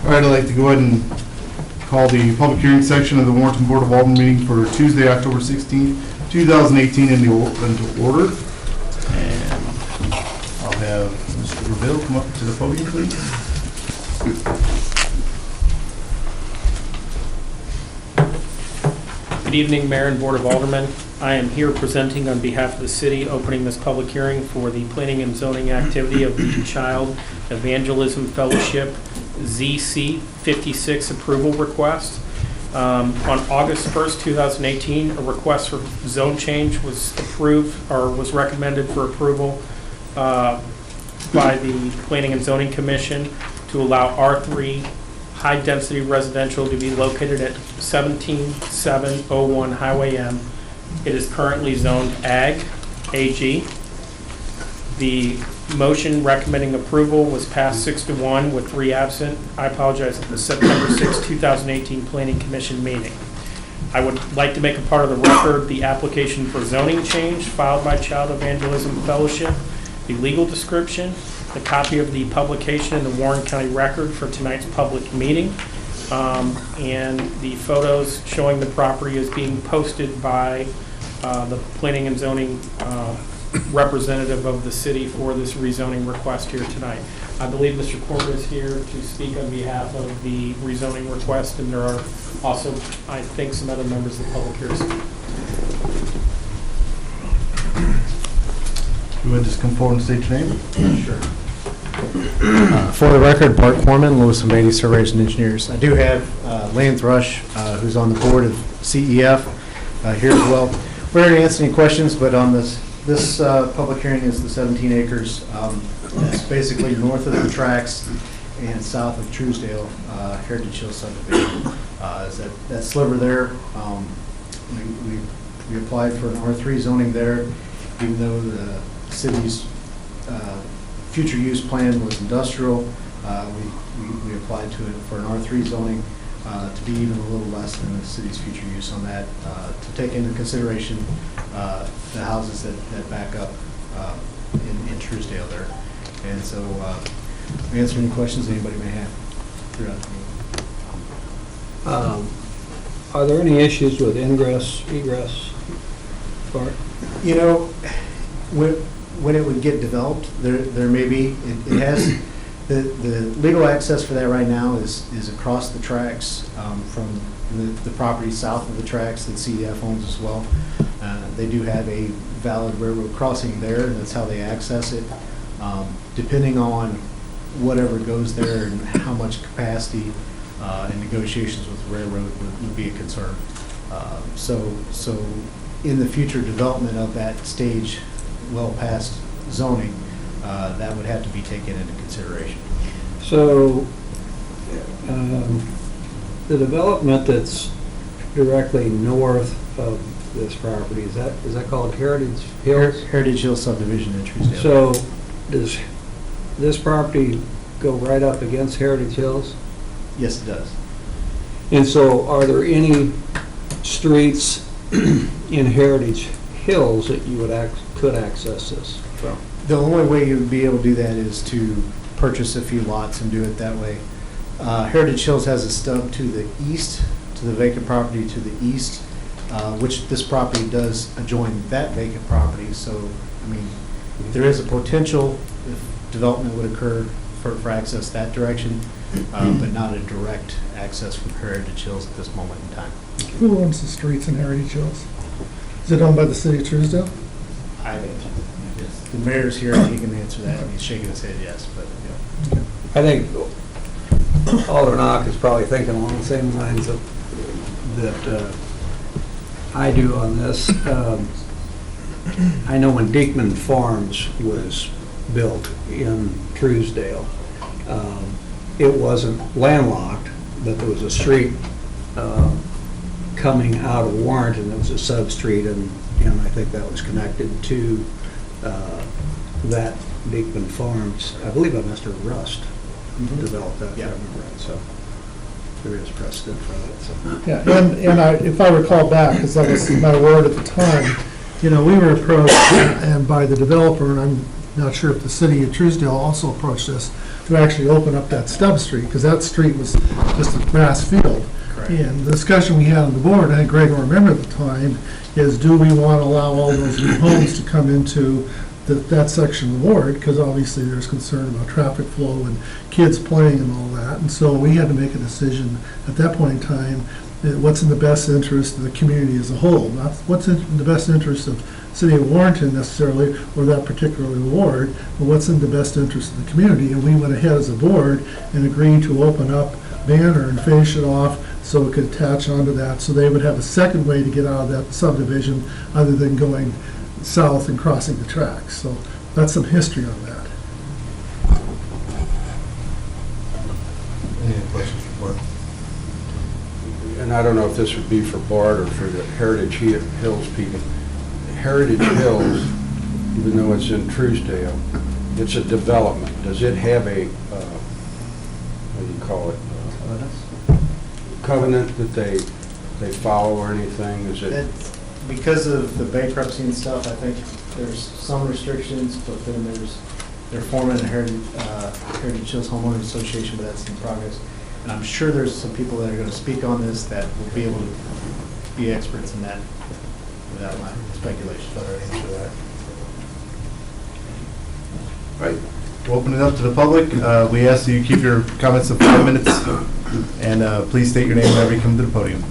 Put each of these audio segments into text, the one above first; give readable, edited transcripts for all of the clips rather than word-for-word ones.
All right, I'd like to go ahead and call the public hearing section of the Warrenton Board of Alderman meeting for Tuesday, October 16th, 2018 into order. And I'll have Mr. Reville come up to the podium, please. Good evening, Mayor and Board of Aldermen. I am here presenting on behalf of the city, opening this public hearing for the planning and zoning activity of the Child Evangelism Fellowship ZC 56 approval request. On August 1st, 2018, a request for zone change was approved or was recommended for approval by the Planning and Zoning Commission to allow R3 high-density residential to be located at 17701 Highway M. It is currently zoned Ag, AG. The motion recommending approval was passed 6-1 with 3 absent. I apologize, at the September 6, 2018 Planning Commission meeting. I would like to make a part of the record the application for zoning change filed by Child Evangelism Fellowship, the legal description, the copy of the publication in the Warren County Record for tonight's public meeting, and the photos showing the property is being posted by the Planning and Zoning representative of the city for this rezoning request here tonight. I believe Mr. Corbett is here to speak on behalf of the rezoning request, and there are also, I think, some other members of the public here. You want to just come forward and state your name? Sure. For the record, Bart Corman, Lewis and Beatty Surveyors and Engineers. I do have Lane Thrush, who's on the board of CEF, here as well. We're here to answer any questions, but on this public hearing is the 17 acres. It's basically north of the tracks and south of Truesdale, Heritage Hill subdivision. Is that sliver there? We applied for an R3 zoning there, even though the city's future use plan was industrial. We applied to it for an R3 zoning to be even a little less than the city's future use on that, to take into consideration the houses that back up in Truesdale there. And so we answer any questions anybody may have throughout the meeting. Are there any issues with ingress, egress, Bart? You know, when it would get developed, there may be. It has the legal access for that right now is across the tracks from the property south of the tracks that CEF owns as well. They do have a valid railroad crossing there, and that's how they access it. Depending on whatever goes there and how much capacity and negotiations with the railroad would be a concern. So in the future development of that stage, well past zoning, that would have to be taken into consideration. So the development that's directly north of this property, is that called Heritage Hills? Heritage Hill subdivision in Truesdale. So does this property go right up against Heritage Hills? Yes, it does. And so are there any streets in Heritage Hills that you could access this from? The only way you would be able to do that is to purchase a few lots and do it that way. Heritage Hills has a stub to the east, to the vacant property to the east, which this property does adjoin that vacant property. So, I mean, there is a potential if development would occur for access that direction, but not a direct access from Heritage Hills at this moment in time. Who owns the streets in Heritage Hills? Is it owned by the city of Truesdale? The mayor's here, and he can answer that. He's shaking his head yes, but yeah. I think Alderman is probably thinking along the same lines that I do on this. I know when Diekman Farms was built in Truesdale, it wasn't landlocked, but there was a street coming out of Warrenton. There was a sub-street, and I think that was connected to that Diekman Farms. I believe Mr. Rust developed that, if I remember right. So there is precedent for that. So. Yeah, and if I recall back, because that was my word at the time, we were approached and by the developer, and I'm Not sure if the city of Truesdale also approached us to actually open up that stub street, because that street was just a grass field. Correct. And the discussion we had on the board, I think Greg will remember at the time, is do we want to allow all those new homes to come into that section of the ward? Because obviously there's concern about traffic flow and kids playing and all that. And so we had to make a decision at that point in time, what's in the best interest of the community as a whole, not what's in the best interest of City of Warrenton necessarily, or that particular ward, but what's in the best interest of the community. And we went ahead as a board and agreed to open up Banner and finish it off so it could attach onto that, so they would have a second way to get out of that subdivision other than going south and crossing the tracks. So that's some history on that. Any questions for Bart? And I don't know if this would be for Bart or for the Heritage Hills people. Heritage Hills, even though it's in Truesdale, it's a development. Does it have a, what do you call it? Covenant that they follow or anything? Is it? Because of the bankruptcy and stuff, I think there's some restrictions, but then they're forming a Heritage Hills Homeowners Association, but that's in progress. And I'm sure there's some people that are going to speak on this that will be able to be experts in that without my speculation. Better answer that. All right, we'll open it up to the public. We ask that you keep your comments to 5 minutes, and please state your name whenever you come to the podium.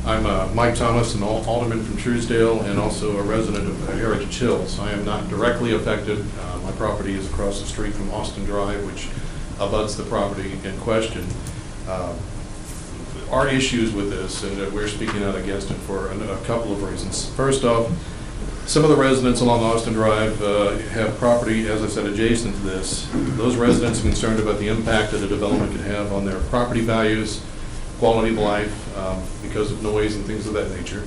I'm Mike Thomas, an alderman from Truesdale and also a resident of Heritage Hills. I am not directly affected. My property is across the street from Austin Drive, which abuts the property in question. Our issues with this, and we're speaking out against it for a couple of reasons. First off, some of the residents along Austin Drive have property, as I said, adjacent to this. Those residents are concerned about the impact that a development could have on their property values, quality of life, because of noise and things of that nature.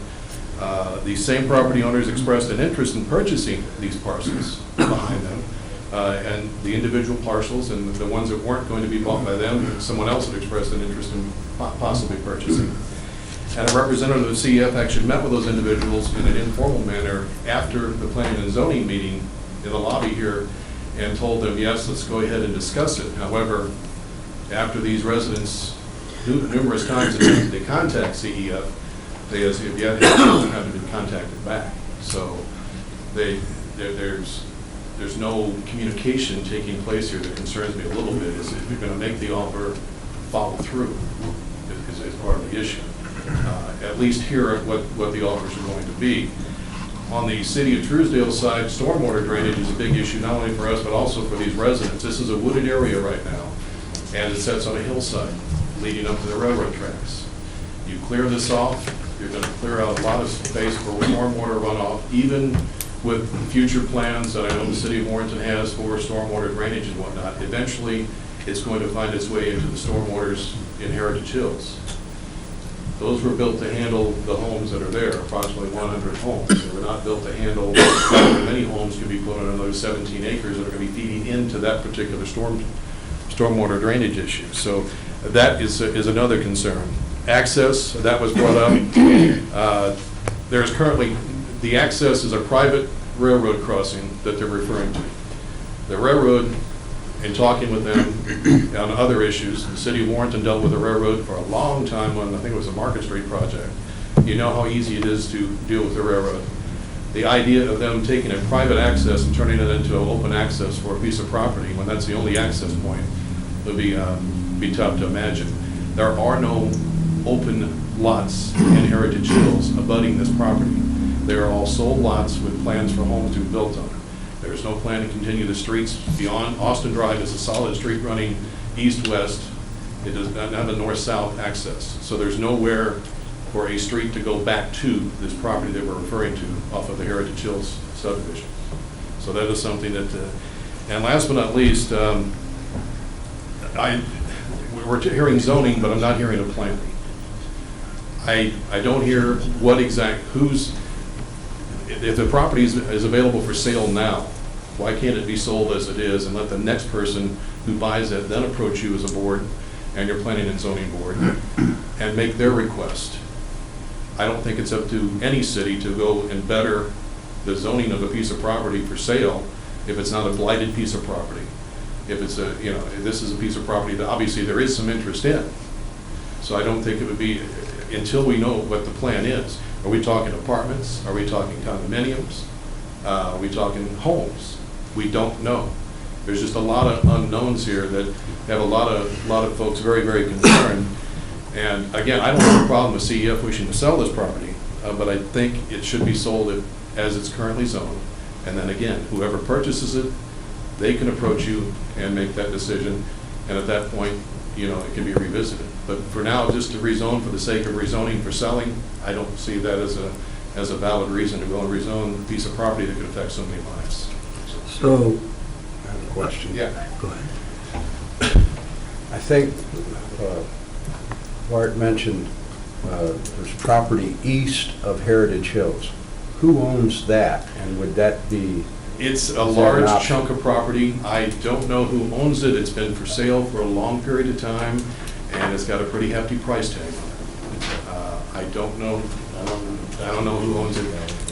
These same property owners expressed an interest in purchasing these parcels behind them, and the individual parcels and the ones that weren't going to be bought by them, someone else had expressed an interest in possibly purchasing. And a representative of CEF actually met with those individuals in an informal manner after the planning and zoning meeting in the lobby here and told them, yes, let's go ahead and discuss it. However, after these residents numerous times they contact CEF, they have yet haven't been contacted back. So there's no communication taking place here that concerns me a little bit. Is if you're going to make the offer, follow through is part of the issue. At least hear what the offers are going to be. On the City of Truesdale side, stormwater drainage is a big issue, not only for us, but also for these residents. This is a wooded area right now, and it sits on a hillside leading up to the railroad tracks. You clear this off, you're going to clear out a lot of space for stormwater runoff, even with future plans that I know the City of Warrenton has for stormwater drainage and whatnot. Eventually, it's going to find its way into the stormwaters in Heritage Hills. Those were built to handle the homes that are there, approximately 100 homes. They were not built to handle how many homes can be put on another 17 acres that are going to be feeding into that particular stormwater drainage issue. So that is another concern. Access, that was brought up. There's currently, the access is a private railroad crossing that they're referring to. The railroad, in talking with them on other issues, the City of Warrenton dealt with the railroad for a long time on, I think it was a Market Street project. You know how easy it is to deal with the railroad. The idea of them taking a private access and turning it into open access for a piece of property, when that's the only access point, would be tough to imagine. There are no open lots in Heritage Hills abutting this property. They are all sold lots with plans for homes to be built on. There's no plan to continue the streets beyond. Austin Drive is a solid street running east-west. It does not have a north-south access. So there's nowhere for a street to go back to this property that we're referring to off of the Heritage Hills subdivision. So that is something that, and last but not least, we're hearing zoning, but I'm not hearing a plan. I don't hear what if the property is available for sale now, why can't it be sold as it is and let the next person who buys it then approach you as a board and your planning and zoning board and make their request? I don't think it's up to any city to go and better the zoning of a piece of property for sale if it's not a blighted piece of property. If it's a, you know, this is a piece of property that obviously there is some interest in. So I don't think it would be, until we know what the plan is. Are we talking apartments? Are we talking condominiums? Are we talking homes? We don't know. There's just a lot of unknowns here that have a lot of folks very, very concerned. And again, I don't have a problem with CEF wishing to sell this property, but I think it should be sold as it's currently zoned. And then again, whoever purchases it, they can approach you and make that decision. And at that point, you know, it can be revisited. But for now, just to rezone for the sake of rezoning for selling, I don't see that as a valid reason to go and rezone a piece of property that could affect so many lives. So, I have a question. Yeah. go ahead. I think Bart mentioned there's property east of Heritage Hills. Who owns that, and would that be? It's a Is that an large option? chunk of property. I don't know who owns it. It's been for sale for a long period of time, and it's got a pretty hefty price tag on it. I don't know. I don't know who owns it.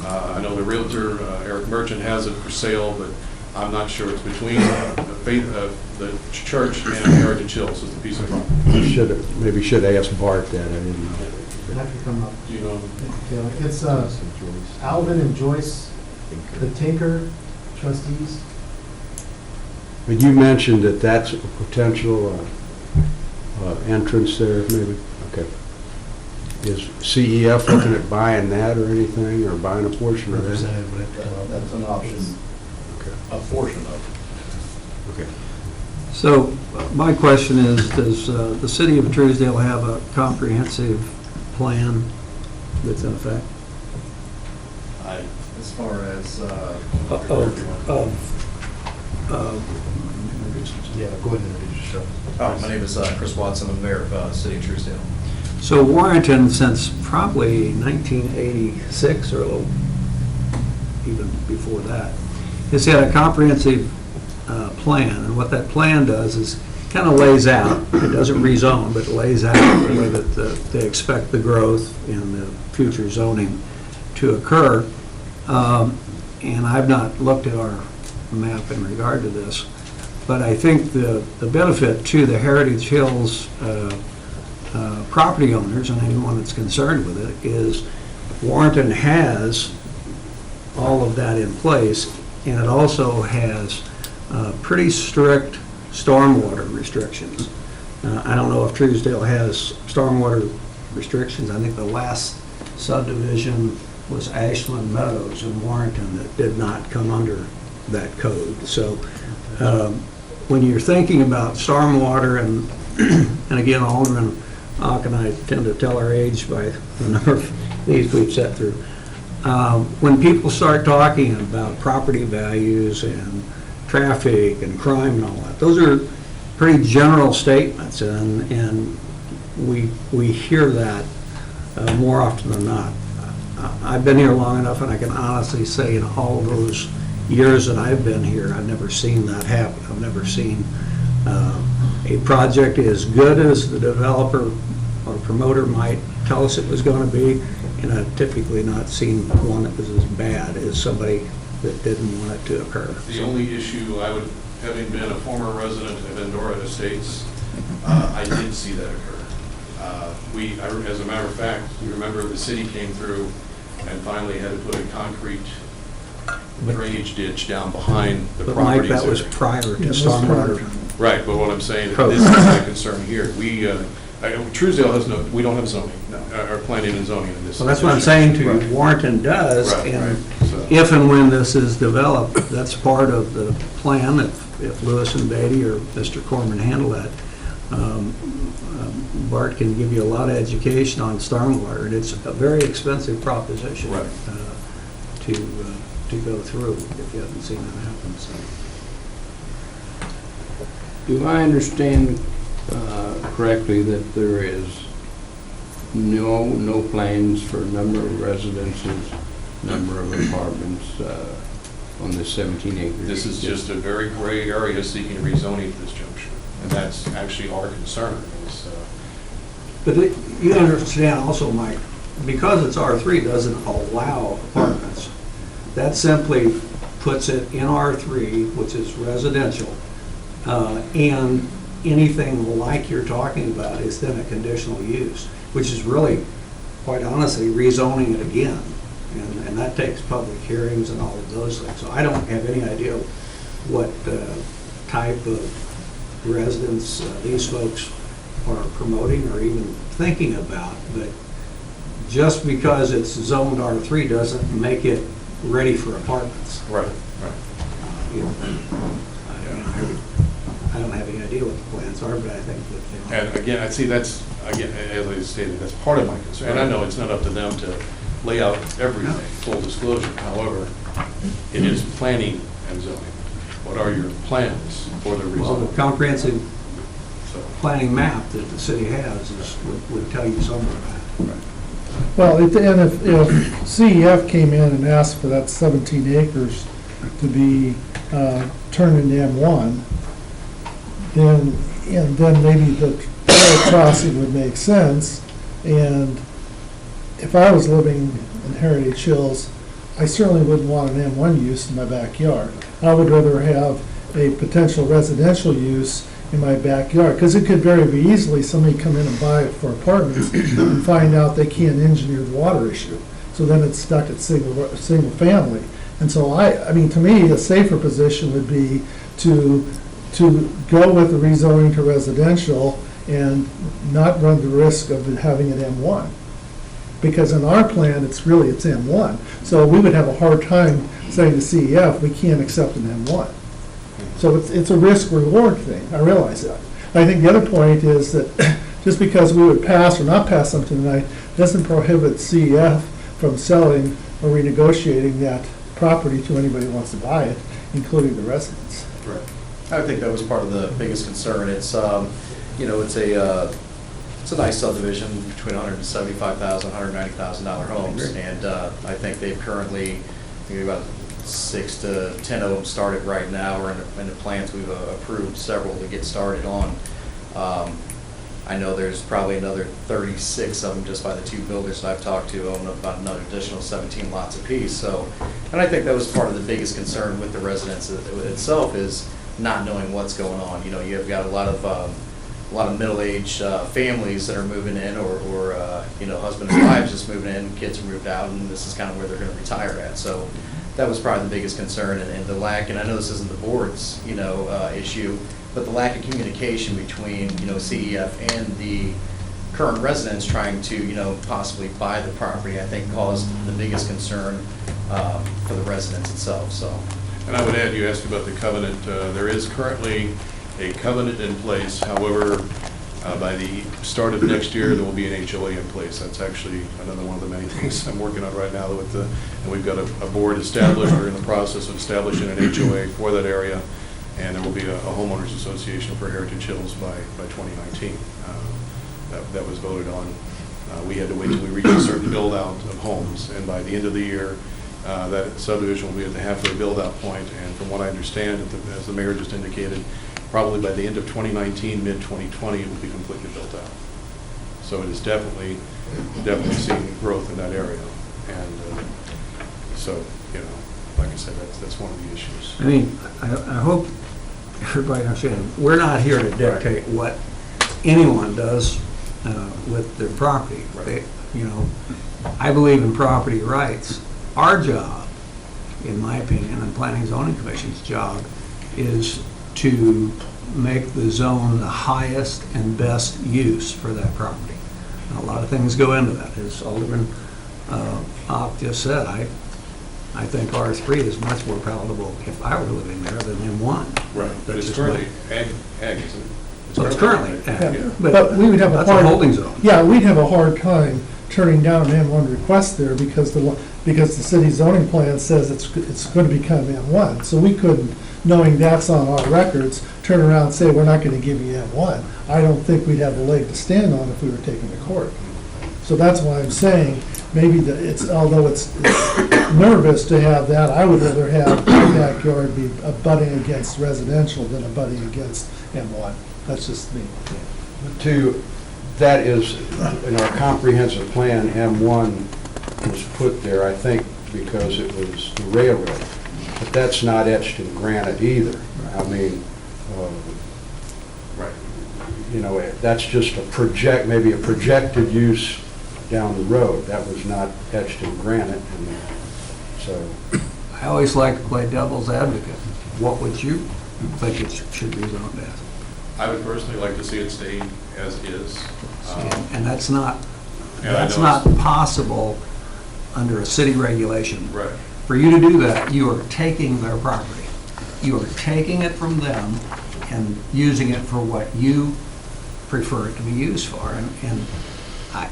I know the realtor, Eric Merchant, has it for sale, but I'm not sure. It's between the church and Heritage Hills is the piece of property. Maybe should ask Bart that, I didn't know. I can come up. Do you know? It's Alvin and Joyce, the Tinker trustees. But you mentioned that that's a potential entrance there, maybe? Okay. Is CEF looking at buying that or anything, or buying a portion of that? That's an option, Okay. a portion of it. Okay. So my question is, does the city of Truesdale have a comprehensive plan that's in effect? As far as, Yeah, go ahead and introduce yourself. my name is Chris Watson, I'm the mayor of City of Truesdale. So Warrenton, since probably 1986 or a little, even before that, has had a comprehensive plan, and what that plan does is kind of lays out, it doesn't rezone, but it lays out the way that they expect the growth in the future zoning to occur. And I've not looked at our map in regard to this, but I think the benefit to the Heritage Hills property owners and anyone that's concerned with it is Warrenton has all of that in place, and it also has pretty strict stormwater restrictions. I don't know if Truesdale has stormwater restrictions. I think the last subdivision was Ashland Meadows in Warrenton that did not come under that code. So when you're thinking about stormwater, and again, Alderman Ock and I tend to tell our age by the number of these we've sat through. When people start talking about property values and traffic and crime and all that, those are pretty general statements, and we hear that more often than not. I've been here long enough, and I can honestly say in all those years that I've been here, I've never seen that happen. I've never seen a project as good as the developer or promoter might tell us it was going to be, and I've typically not seen one that was as bad as somebody that didn't want it to occur. The only issue I would, having been a former resident of Endora Estates, I did see that occur. As a matter of fact, you remember the city came through and finally had to put a concrete drainage ditch down behind the But properties. Mike, that was there. prior to Yeah, that's stormwater. Right, but what I'm saying, Code. this is my concern here. Truesdale has no, we don't have zoning, or planning and zoning in this. So that's what I'm saying to you, Right. Warrenton does, Right, and right. So- if and when this is developed, that's part of the plan. If Lewis and Beatty or Mr. Corman handle that, Bart can give you a lot of education on stormwater, and it's a very expensive proposition Right. to go through if you haven't seen it happen. So. Do I understand correctly that there is no plans for number of residences, number of apartments on this 17 acres? This is just a very gray area seeking rezoning at this juncture, and that's actually our concern. But you understand also, Mike, because it's R3, doesn't allow apartments. That simply puts it in R3, which is residential, and anything like you're talking about is then a conditional use, which is really, quite honestly, rezoning it again. And that takes public hearings and all of those things. So I don't have any idea what type of residence these folks are promoting or even thinking about. But just because it's zoned R3 doesn't make it ready for apartments. Right, right. You know, I don't have any idea what the plans are, but I think that they are. And again, I see that's, again, as I stated, that's part of my concern. And I know it's not up to them to lay out everything, full disclosure. However, it is planning and zoning. What are your plans for the Well, the rezone? comprehensive So, planning map that the city has would tell you some of that. right. Well, and if CEF came in and asked for that 17 acres to be turned into M1, then maybe the trail crossing would make sense. And if I was living in Heritage Hills, I certainly wouldn't want an M1 use in my backyard. I would rather have a potential residential use in my backyard, because it could very easily, somebody come in and buy it for apartments and find out they can't engineer the water issue. So then it's stuck at single family. And so I mean, to me, a safer position would be to go with the rezoning to residential and not run the risk of having an M1. Because in our plan, it's M1. So we would have a hard time saying to CEF, we can't accept an M1. So it's a risk-reward thing, I realize that. I think the other point is that just because we would pass or not pass something tonight doesn't prohibit CEF from selling or renegotiating that property to anybody who wants to buy it, including the residents. Right. I think that was part of the biggest concern. It's, you know, it's a nice subdivision between $175,000, $190,000 homes. And I think they've currently, about 6 to 10 of them started right now, or in the plans we've approved several to get started on. I know there's probably another 36 of them just by the two builders that I've talked to, own about another additional 17 lots apiece. So, and I think that was part of the biggest concern with the residents itself, is not knowing what's going on. You know, you've got a lot of middle-aged families that are moving in, or you know, husband and wives just moving in, kids are moved out, and this is kind of where they're going to retire at. So that was probably the biggest concern, and the lack, and I know this isn't the board's, you know, issue, but the lack of communication between, you know, CEF and the current residents trying to, you know, possibly buy the property, I think caused the biggest concern for the residents itself, so. And I would add, you asked about the covenant. There is currently a covenant in place. However, by the start of next year, there will be an HOA in place. That's actually another one of the many things I'm working on right now with and we've got a board established. We're in the process of establishing an HOA for that area, and there will be a homeowners association for Heritage Hills by 2019. That was voted on. We had to wait till we reached a certain build out of homes, and by the end of the year, that subdivision will be at the halfway build out point. And from what I understand, as the mayor just indicated, probably by the end of 2019, mid-2020, it will be completely built out. So it is definitely seeing growth in that area. And so, you know, like I said, that's one of the issues. I mean, I hope everybody understands, we're not here to dictate what anyone does with their property. They, you know, I believe in property rights. Our job, in my opinion, and Planning and Zoning Commission's job, is to make the zone the highest and best use for that property. And a lot of things go into that. As Alderman Ock just said, I think R3 is much more palatable if I were living there than M1. Right, but it's currently ag, isn't it? So it's currently ag. Yeah. But we would have a That's a hard. holding zone. Yeah, we'd have a hard time turning down an M1 request there because the city zoning plan says it's going to become M1. So we couldn't, knowing that's on our records, turn around and say, we're not going to give you M1. I don't think we'd have a leg to stand on if we were taken to court. So that's why I'm saying, maybe although it's nervous to have that, I would rather have my backyard be abutting against residential than abutting against M1. That's just me. To that is, in our comprehensive plan, M1 was put there, I think, because it was the railroad. But that's not etched in granite either. I mean, Right. you know, that's just maybe a projected use down the road. That was not etched in granite, and so. I always like to play devil's advocate. What would you think it should be zoned as? I would personally like to see it stay as is. And that's not, And I that's know not it's- possible under a city regulation. Right. For you to do that, you are taking their property. You are taking it from them and using it for what you prefer it to be used for. And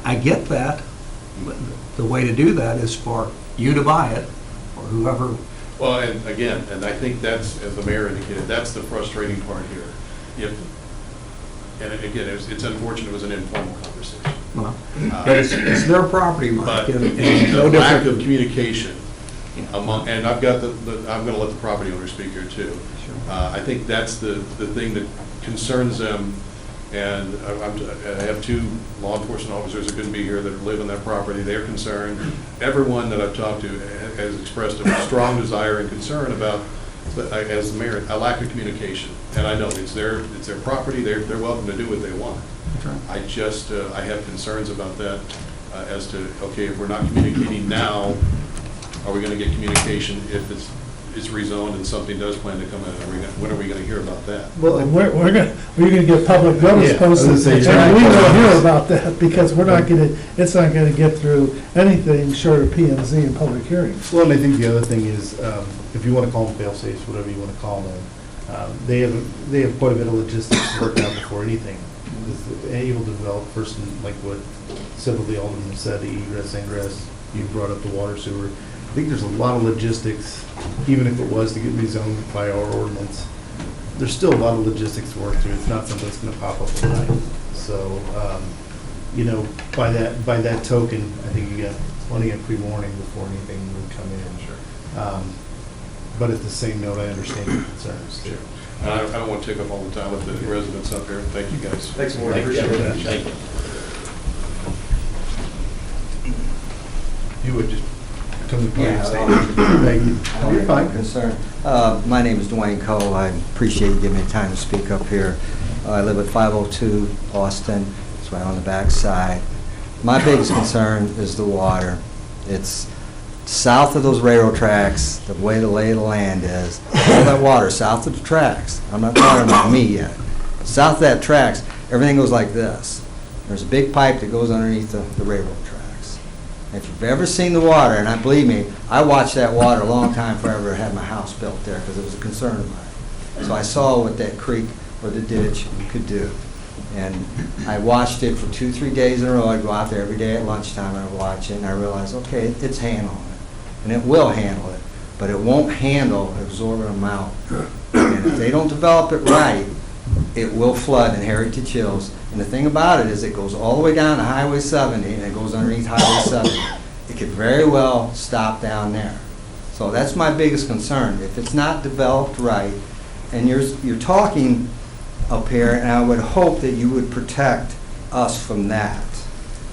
I get that. But the way to do that is for you to buy it, or whoever. Well, and again, and I think that's, as the mayor indicated, that's the frustrating part here. And again, it's unfortunate it was an informal conversation. Well, but it's their property, Mike. But and the no lack different- of communication Yeah. among, and I've got I'm going to let the property owner speak here too. Sure. I think that's the thing that concerns them, and I have two law enforcement officers that couldn't be here that live on that property. They're concerned. Everyone that I've talked to has expressed a strong desire and concern about, as the mayor, a lack of communication. And I know it's their property. They're welcome to do what they want. That's right. I just, I have concerns about that as to, okay, if we're not communicating now, are we going to get communication if it's rezoned and something does plan to come in? When are we going to hear about that? Well, we're gonna get public notice Yeah, I was posted, gonna say, and you're we right. will hear about that, because we're not gonna, it's not gonna get through anything short of P and Z and public hearings. Well, and I think the other thing is, if you want to call them fail-safes, whatever you want to call them, they have quite a bit of logistics to work out before anything is able to develop. First, like what several of the aldermen said, the egress, ingress, you brought up the water sewer. I think there's a lot of logistics, even if it was to get rezoned by our ordinance. There's still a lot of logistics to work through. It's not something that's going to pop up overnight. So, you know, by that token, I think you got plenty of pre-warning before anything would come in. Sure. But at the same note, I understand your concerns too. And I don't want to take up all the time with the residents up here. Thank you, guys. Thanks, Maureen. Appreciate it. Thank you. You would just come to the Yeah, podium. Thank you. You're fine. Concern. My name is Dwayne Cole. I appreciate you giving me time to speak up here. I live at 502 Austin. It's right on the back side. My biggest concern is the water. It's south of those railroad tracks, the way the lay of the land is. All that water south of the tracks. I'm not talking about me yet. South of that tracks, everything goes like this. There's a big pipe that goes underneath the railroad tracks. If you've ever seen the water, and I believe me, I watched that water a long time before I ever had my house built there because it was a concern of mine. So I saw what that creek or the ditch could do. And I watched it for 2-3 days in a row. I'd go out there every day at lunchtime and I'd watch it, and I realized, okay, it's handling it. And it will handle it, but it won't handle an exorbitant amount. And if they don't develop it right, it will flood in Heritage Hills. And the thing about it is it goes all the way down to Highway 70 and it goes underneath Highway 70. It could very well stop down there. So that's my biggest concern. If it's not developed right, and you're talking up here, and I would hope that you would protect us from that,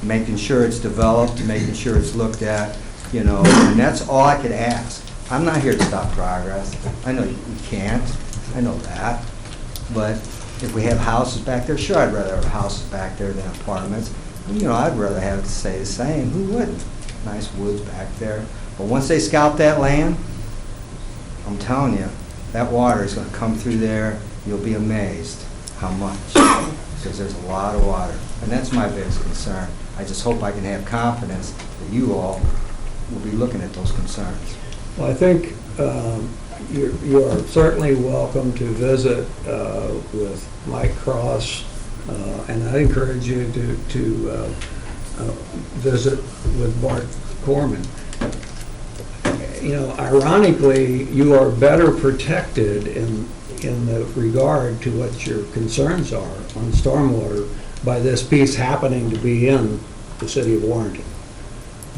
making sure it's developed, making sure it's looked at, you know, and that's all I could ask. I'm not here to stop progress. I know you can't. I know that. But if we have houses back there, sure, I'd rather have houses back there than apartments. You know, I'd rather have to say the same. Who wouldn't? Nice woods back there. But once they scout that land, I'm telling you, that water is going to come through there. You'll be amazed how much, because there's a lot of water. And that's my biggest concern. I just hope I can have confidence that you all will be looking at those concerns. Well, I think you are certainly welcome to visit with Mike Cross, and I encourage you to visit with Bart Corman. You know, ironically, you are better protected in the regard to what your concerns are on stormwater by this piece happening to be in the city of Warrenton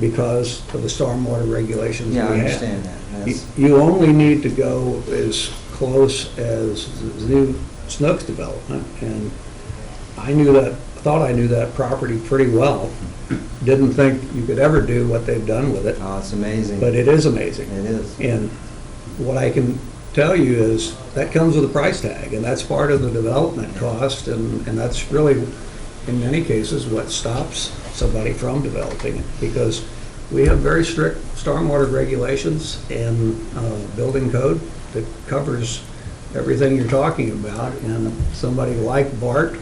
because of the stormwater regulations we have. Yeah, I understand that. That's- You only need to go as close as the new Snooks development, and I thought thought I knew that property pretty well. Didn't think you could ever do what they've done with it, Oh, it's amazing. but it is amazing. It is. And what I can tell you is that comes with a price tag, and that's part of the development cost, and that's really, in many cases, what stops somebody from developing it, because we have very strict stormwater regulations and building code that covers everything you're talking about, and somebody like Bart,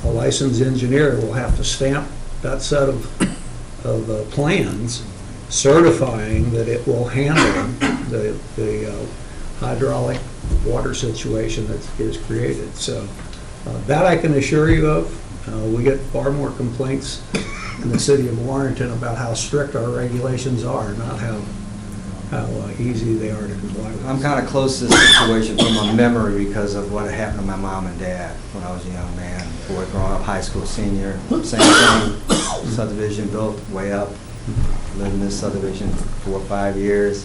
a licensed engineer, will have to stamp that set of plans certifying that it will handle the hydraulic water situation that is created. So that I can assure you of. We get far more complaints in the city of Warrenton about how strict our regulations are, not how easy they are to comply with. I'm kind of close to this situation from a memory because of what happened to my mom and dad when I was a young man. Boy, growing up, high school senior, same thing, subdivision built way up, lived in this subdivision for 4 or 5 years.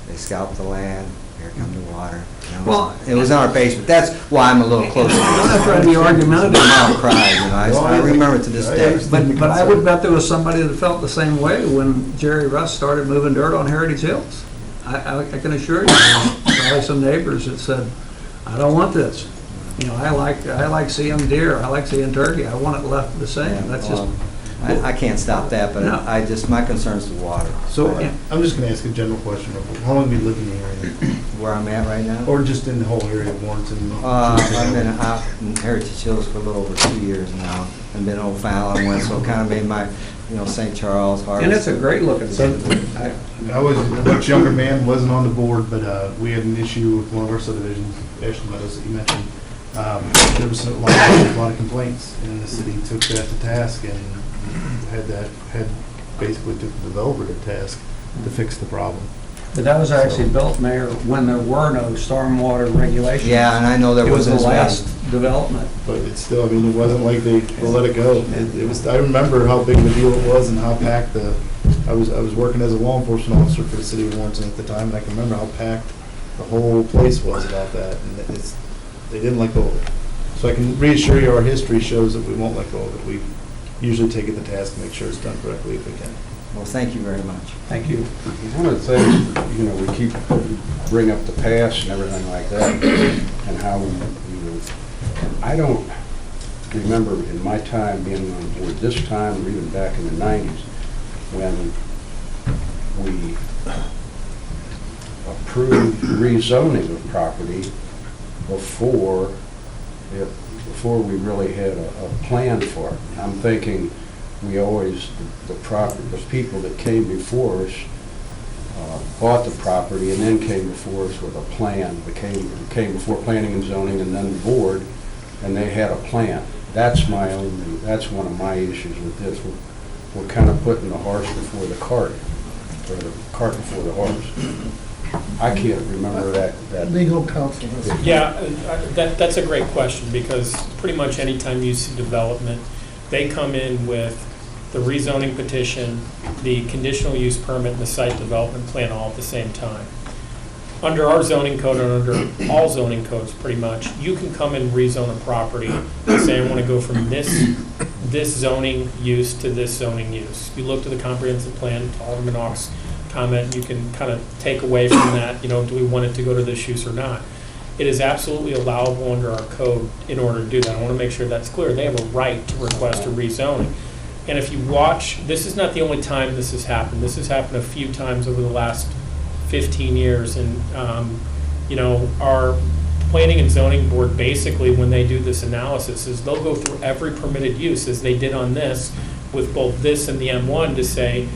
They scalped the land, here come the water. You know, Well, it was in our basement. That's why I'm a little closer. I'm not trying to be argumentative. My mom cried, you know, I remember it to this day. But I would bet there was somebody that felt the same way when Jerry Russ started moving dirt on Heritage Hills. I can assure you, there's probably some neighbors that said, I don't want this. You know, I like seeing deer, I like seeing turkey, I want it left the same. That's just. I can't stop that, but No. my concern's the water. So I'm just gonna ask a general question. How long have you lived in the area? Where I'm at right now? Or just in the whole area of Warrenton? I've been out in Heritage Hills for a little over 2 years now. I've been on Fallon, went, so kind of made my, St. Charles, Harvest. And it's a great looking subdivision. I was a much younger man, wasn't on the board, but we had an issue with one of our subdivisions, Ashland Meadows that you mentioned. There was a lot of complaints, and the city took that to task and had basically took the developer to task to fix the problem. But that was actually built, Mayor, when there were no stormwater regulations. Yeah, and I know there It was was the as well. last development. But it's still, I mean, it wasn't like they let it go. It was, I remember how big of a deal it was and how packed I was working as a law enforcement officer for the city of Warrenton at the time, and I can remember how packed the whole place was about that, and they didn't let go of it. So I can reassure you, our history shows that we won't let go of it. We usually take it to task and make sure it's done correctly if we can. Well, thank you very much. Thank you. One of the things, we keep bring up the past and everything like that, and how I don't remember in my time being on board this time, or even back in the 90s, when we approved rezoning of property before we really had a plan for it. I'm thinking we always, the people that came before us bought the property and then came before us with a plan. Came before planning and zoning and then the board, and they had a plan. That's one of my issues with this. We're kind of putting the horse before the cart, or the cart before the horse. I can't remember that. Legal counsel. Yeah, that's a great question, because pretty much any time you see development, they come in with the rezoning petition, the conditional use permit, and the site development plan all at the same time. Under our zoning code, and under all zoning codes pretty much, you can come and rezone a property and say, I want to go from this zoning use to this zoning use. You look to the comprehensive plan, to Alderman Ock's comment, you can kind of take away from that, do we want it to go to this use or not? It is absolutely allowable under our code in order to do that. I want to make sure that's clear. They have a right to request a rezoning. And if you watch, this is not the only time this has happened. This has happened a few times over the last 15 years. And, our planning and zoning board, basically, when they do this analysis, is they'll go through every permitted use, as they did on this, with both this and the M1, to say,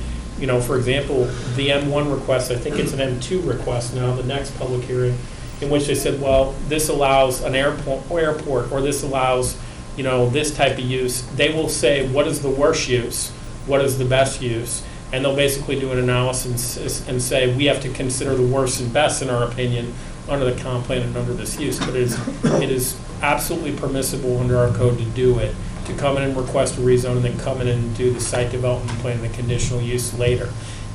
for example, the M1 request, I think it's an M2 request now, the next public hearing, in which they said, well, this allows an airport, or this allows, this type of use. They will say, what is the worst use? What is the best use? And they'll basically do an analysis and say, we have to consider the worst and best, in our opinion, under the comp plan and under this use. But it is absolutely permissible under our code to do it, to come in and request a rezone and then come in and do the site development plan and the conditional use later.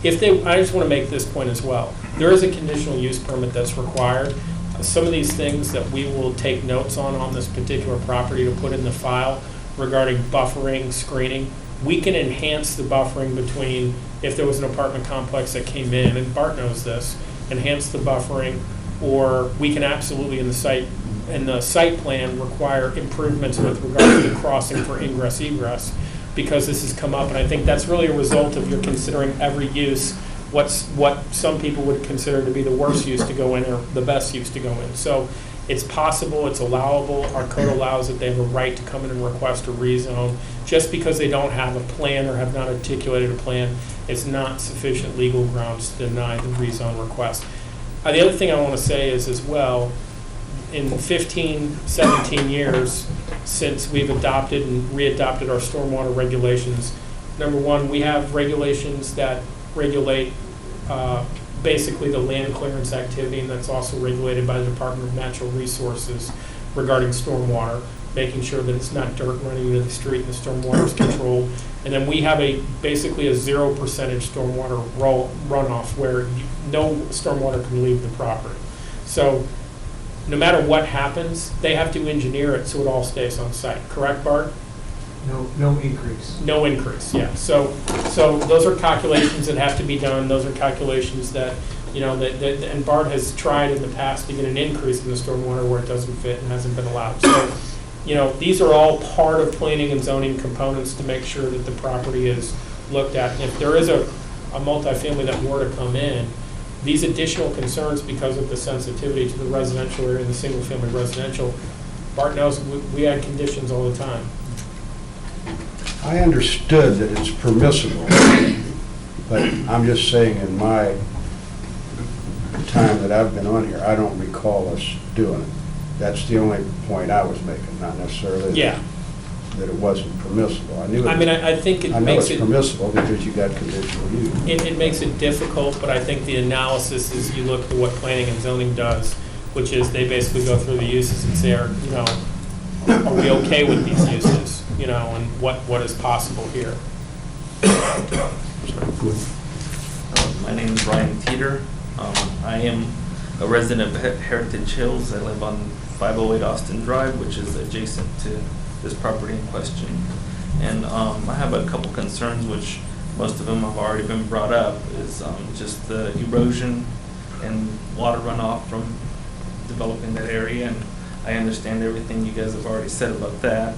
I just want to make this point as well. There is a conditional use permit that's required. Some of these things that we will take notes on this particular property to put in the file regarding buffering, screening. We can enhance the buffering between, if there was an apartment complex that came in, and Bart knows this, enhance the buffering, or we can absolutely in the site plan require improvements with regard to the crossing for ingress egress, because this has come up, and I think that's really a result of your considering every use, what some people would consider to be the worst use to go in or the best use to go in. So it's possible, it's allowable, our code allows it, they have a right to come in and request a rezone. Just because they don't have a plan or have not articulated a plan, it's not sufficient legal grounds to deny the rezone request. The other thing I want to say is as well, in 15, 17 years since we've adopted and readopted our stormwater regulations, number one, we have regulations that regulate basically the land clearance activity, and that's also regulated by the Department of Natural Resources regarding stormwater, making sure that it's not dirt running into the street and the stormwater is controlled. And then we have basically a 0% stormwater runoff where no stormwater can leave the property. So no matter what happens, they have to engineer it so it all stays on site. Correct, Bart? No increase. No increase, yeah. So those are calculations that have to be done. Those are calculations that, and Bart has tried in the past to get an increase in the stormwater where it doesn't fit and hasn't been allowed. So, these are all part of planning and zoning components to make sure that the property is looked at. And if there is a multifamily that were to come in, these additional concerns because of the sensitivity to the residential area and the single-family residential, Bart knows we add conditions all the time. I understood that it's permissible, but I'm just saying in my time that I've been on here, I don't recall us doing it. That's the only point I was making, not necessarily that it wasn't permissible. I think it I know makes it's it permissible because you got conditional use. It makes it difficult, but I think the analysis is you look at what planning and zoning does, which is they basically go through the uses and say, are we okay with these uses, and what is possible here. My name is Ryan Teeter. I am a resident of Heritage Hills. I live on 508 Austin Drive, which is adjacent to this property in question. And I have a couple concerns, which most of them have already been brought up, is just the erosion and water runoff from developing that area. And I understand everything you guys have already said about that.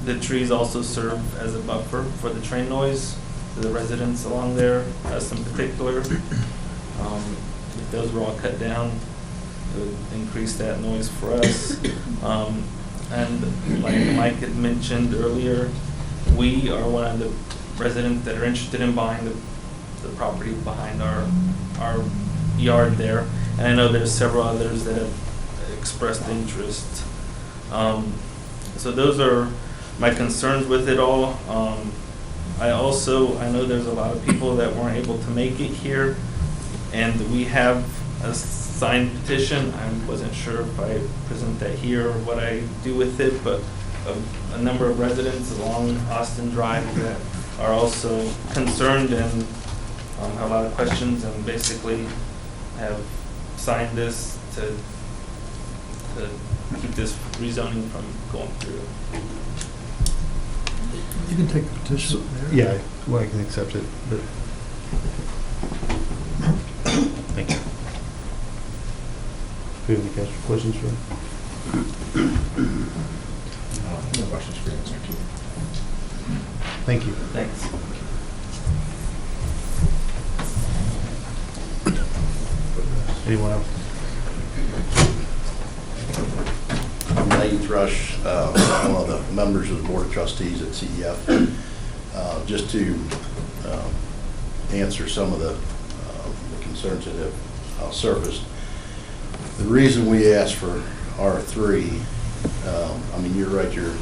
The trees also serve as a buffer for the train noise to the residents along there, as in particular. If those were all cut down, it would increase that noise for us. And like Mike had mentioned earlier, we are one of the residents that are interested in buying the property behind our yard there. And I know there's several others that have expressed interest. So those are my concerns with it all. I know there's a lot of people that weren't able to make it here, and we have a signed petition. I wasn't sure if I present that here or what I do with it, but a number of residents along Austin Drive that are also concerned and have a lot of questions, and basically have signed this to keep this rezoning from going through. You can take the petition. Yeah, well, I can accept it, but. Thank you. Do you have any questions for him? No questions for you, Mr. Teeter. Thank you. Thanks. Anyone else? I'm Nate Rush, one of the members of the Board of Trustees at CEF. Just to answer some of the concerns that have surfaced. The reason we asked for R3, I mean, you're right, your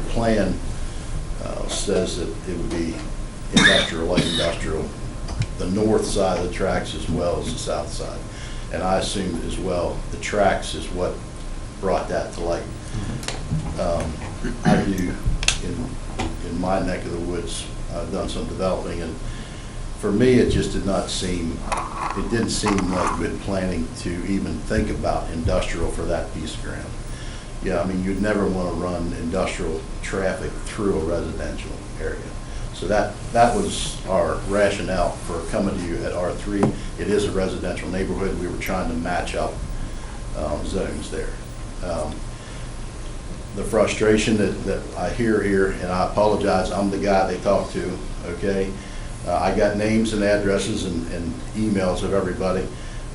plan says that it would be industrial, light industrial, the north side of the tracks as well as the south side. And I assumed as well, the tracks is what brought that to light. I do, in my neck of the woods, I've done some developing, and for me, it just didn't seem like good planning to even think about industrial for that piece of ground. yeah, I mean, you'd never want to run industrial traffic through a residential area. So that was our rationale for coming to you at R3. It is a residential neighborhood. We were trying to match up zones there. The frustration that I hear here, and I apologize, I'm the guy they talk to, okay? I got names and addresses and emails of everybody,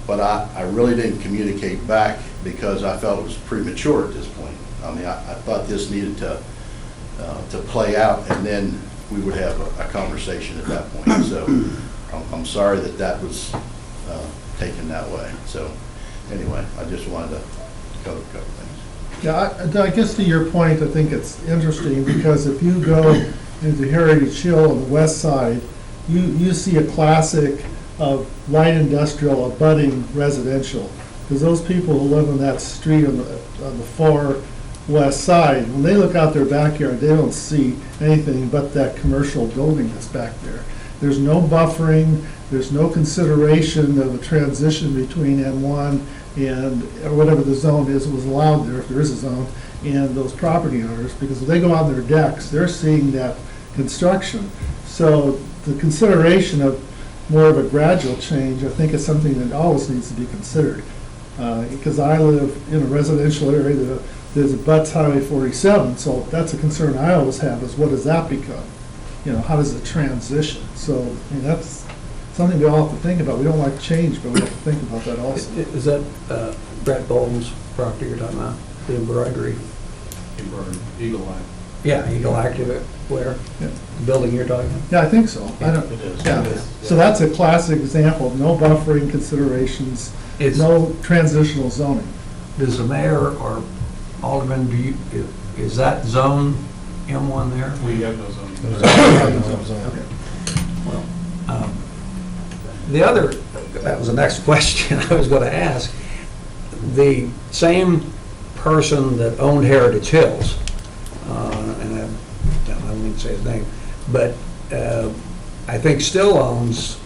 but I really didn't communicate back because I felt it was premature at this point. I mean, I thought this needed to play out, and then we would have a conversation at that point. So I'm sorry that was taken that way. So anyway, I just wanted to cover a couple things. Yeah, I guess to your point, I think it's interesting because if you go into Heritage Hill on the west side, you see a classic of light industrial abutting residential. Because those people who live on that street on the far west side, when they look out their backyard, they don't see anything but that commercial building that's back there. There's no buffering, there's no consideration of a transition between M1 and or whatever the zone is that was allowed there, if there is a zone, and those property owners, because if they go on their decks, they're seeing that construction. So the consideration of more of a gradual change, I think, is something that always needs to be considered. Because I live in a residential area that there's a butts Highway 47, so that's a concern I always have, is what does that become? You know, how does it transition? So, I mean, that's something we all have to think about. We don't like change, but we have to think about that also. Is that Brett Bolton's property you're talking about, the embroidery? Eagle Eye. Yeah, Eagle Active, where? Yeah. The building you're talking about? Yeah, I think so. I don't, It is. yeah. So that's a classic example of no buffering considerations, It's- no transitional zoning. Does the mayor or alderman, is that zone M1 there? We have no zoning. Okay. Well, the other, that was the next question I was going to ask. The same person that owned Heritage Hills, and I won't even say his name, but I think still owns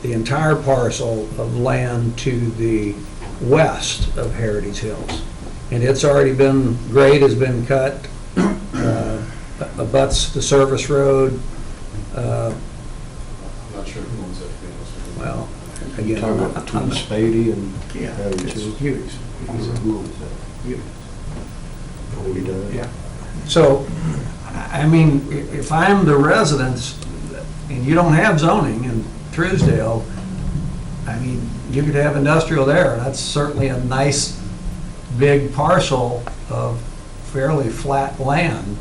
the entire parcel of land to the west of Heritage Hills. And it's already been, grade has been cut, abuts the service road. I'm not sure who owns that, to be honest with you. Well, You again, talking about between Spady and Yeah, Heritage it's Hills? Hughes. Who owns that? Oh, he does? Yeah. So, I mean, if I'm the residents and you don't have zoning in Truesdale, I mean, you could have industrial there. That's certainly a nice, big parcel of fairly flat land.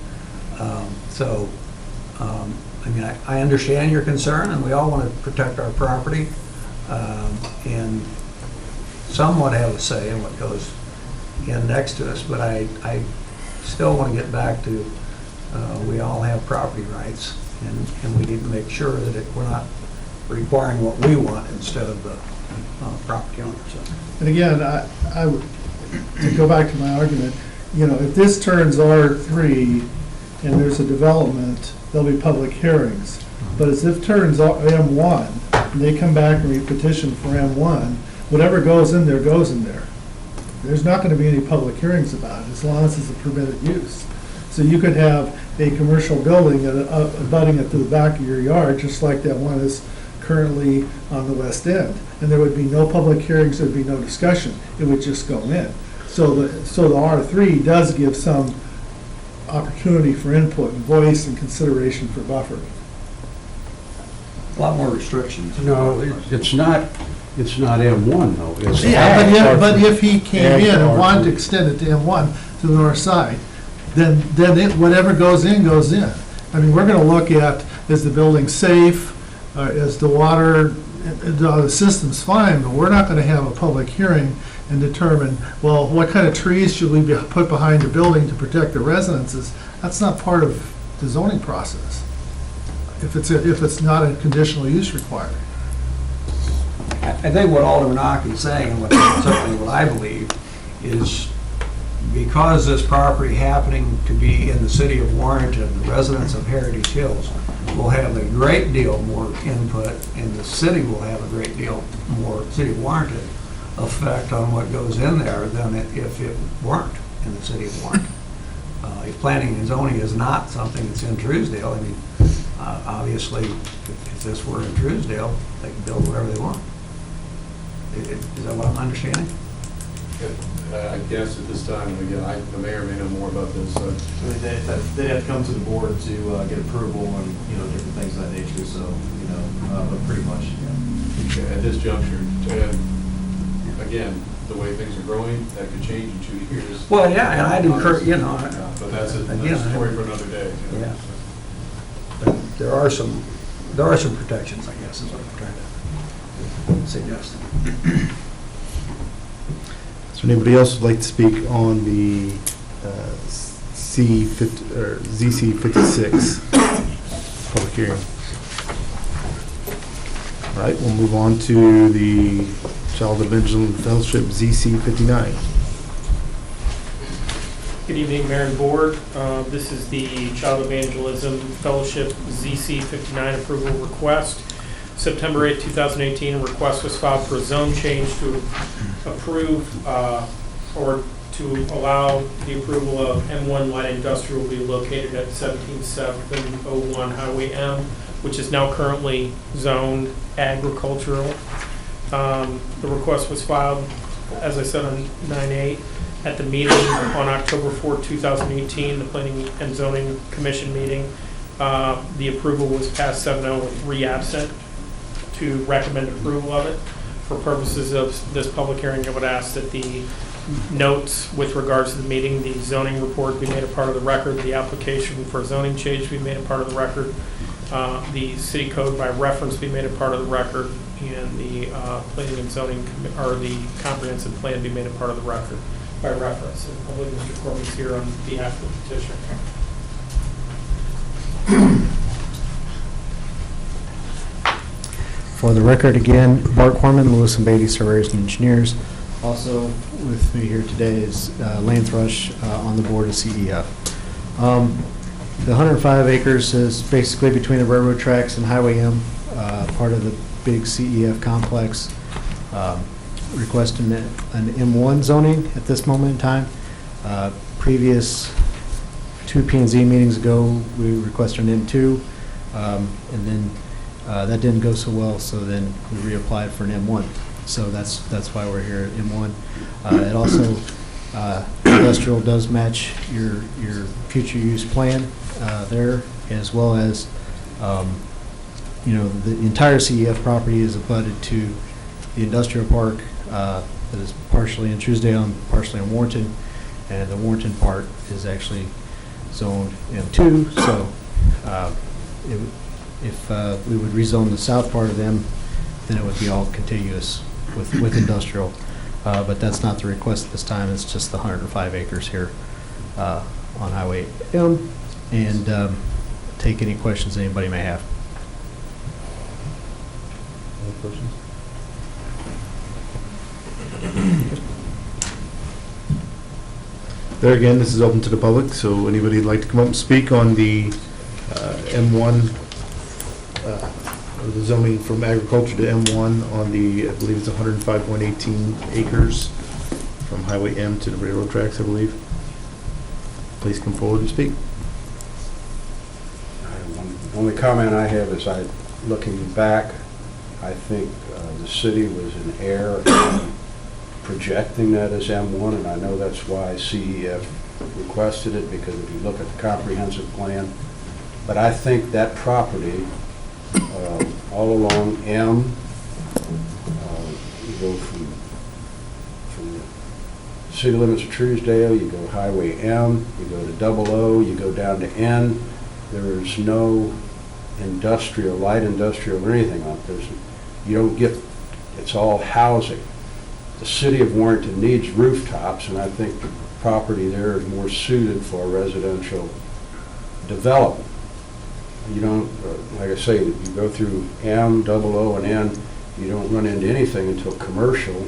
I mean, I understand your concern, and we all want to protect our property, and somewhat have a say in what goes in next to us, but I still want to get back to, we all have property rights, and we need to make sure that we're not requiring what we want instead of the property owner. So, And again, I would, to go back to my argument, you know, if this turns R3 and there's a development, there'll be public hearings. But as if turns M1, and they come back and we petition for M1, whatever goes in there goes in there. There's not going to be any public hearings about it, as long as it's a permitted use. So you could have a commercial building abutting it to the back of your yard, just like that one is currently on the west end. And there would be no public hearings, there'd be no discussion, it would just go in. So the R3 does give some opportunity for input and voice and consideration for buffering. a lot more restrictions. No, it's not M1 though. It's Yeah, ag. but if he came Ag in and R3. wanted to extend it to M1 to the north side, then whatever goes in, goes in. I mean, we're gonna look at, is the building safe, is the water, the system's fine, but we're not gonna have a public hearing and determine, well, what kind of trees should we put behind the building to protect the residences? That's not part of the zoning process, if it's not a conditional use requirement. I think what Alderman Aki is saying, and certainly what I believe, is because this property happening to be in the city of Warrenton, the residents of Heritage Hills will have a great deal more input, and the city will have a great deal more, city of Warrenton, effect on what goes in there than if it weren't. in the city of Warren. If planning and zoning is not something that's in Truesdale, I mean, obviously, if this were in Truesdale, they can build whatever they want. Is that what I'm understanding? I guess at this time, again, the mayor may know more about this. They'd have to come to the board to get approval and, different things of that nature, so, but pretty much, yeah. At this juncture, and again, the way things are growing, that could change in 2 years. Well, yeah, and I do, But that's a story for another day. Yeah. But there are some protections, I guess, is what I'm trying to suggest. Is there anybody else who'd like to speak on the ZC 56 public hearing? All right, we'll move on to the Child Evangelism Fellowship ZC 59. Good evening, Mayor and Board. This is the Child Evangelism Fellowship ZC 59 approval request. September 8, 2018, a request was filed for a zone change to approve or to allow the approval of M1 light industrial to be located at 17701 Highway M, which is now currently zoned agricultural. The request was filed, as I said, on 9/8. At the meeting on October 4, 2018, the Planning and Zoning Commission meeting, the approval was passed 7-0 with 3 absent to recommend approval of it. For purposes of this public hearing, I would ask that the notes with regards to the meeting, the zoning report be made a part of the record, the application for zoning change be made a part of the record, the city code by reference be made a part of the record, and the planning and zoning, or the comprehensive plan be made a part of the record by reference. And I believe Mr. Corbin's here on behalf of the petitioner. For the record, again, Bart Corman, Lewis and Beatty Surveyors and Engineers. Also with me here today is Lane Thrush on the board of CEF. The 105 acres is basically between the railroad tracks and Highway M, part of the big CEF complex. Requesting an M1 zoning at this moment in time. Previous 2 P&Z meetings ago, we requested an M2, and then that didn't go so well, so then we reapplied for an M1. So that's why we're here at M1. It also, industrial does match your future use plan there, as well as, the entire CEF property is abutted to the industrial park that is partially in Truesdale and partially in Warrenton, and the Warrenton part is actually zoned M2, so if we would rezone the south part of them, then it would be all contiguous with industrial, but that's not the request at this time. It's just the 105 acres here on Highway M, and take any questions anybody may have. Any questions? There again, this is open to the public, so anybody who'd like to come up and speak on the M1, or the zoning from agriculture to M1 on the, I believe it's 105.18 acres from Highway M to the railroad tracks, I believe. Please come forward and speak. The only comment I have is looking back, I think the city was in error in projecting that as M1, and I know that's why CEF requested it, because if you look at the comprehensive plan, but I think that property all along M, you go from the city limits of Truesdale, you go Highway M, you go to 00, you go down to N. There's no industrial, light industrial or anything on it. You don't get, it's all housing. The city of Warrenton needs rooftops, and I think the property there is more suited for residential development. You don't, like I say, you go through M, 00, and N, you don't run into anything until commercial.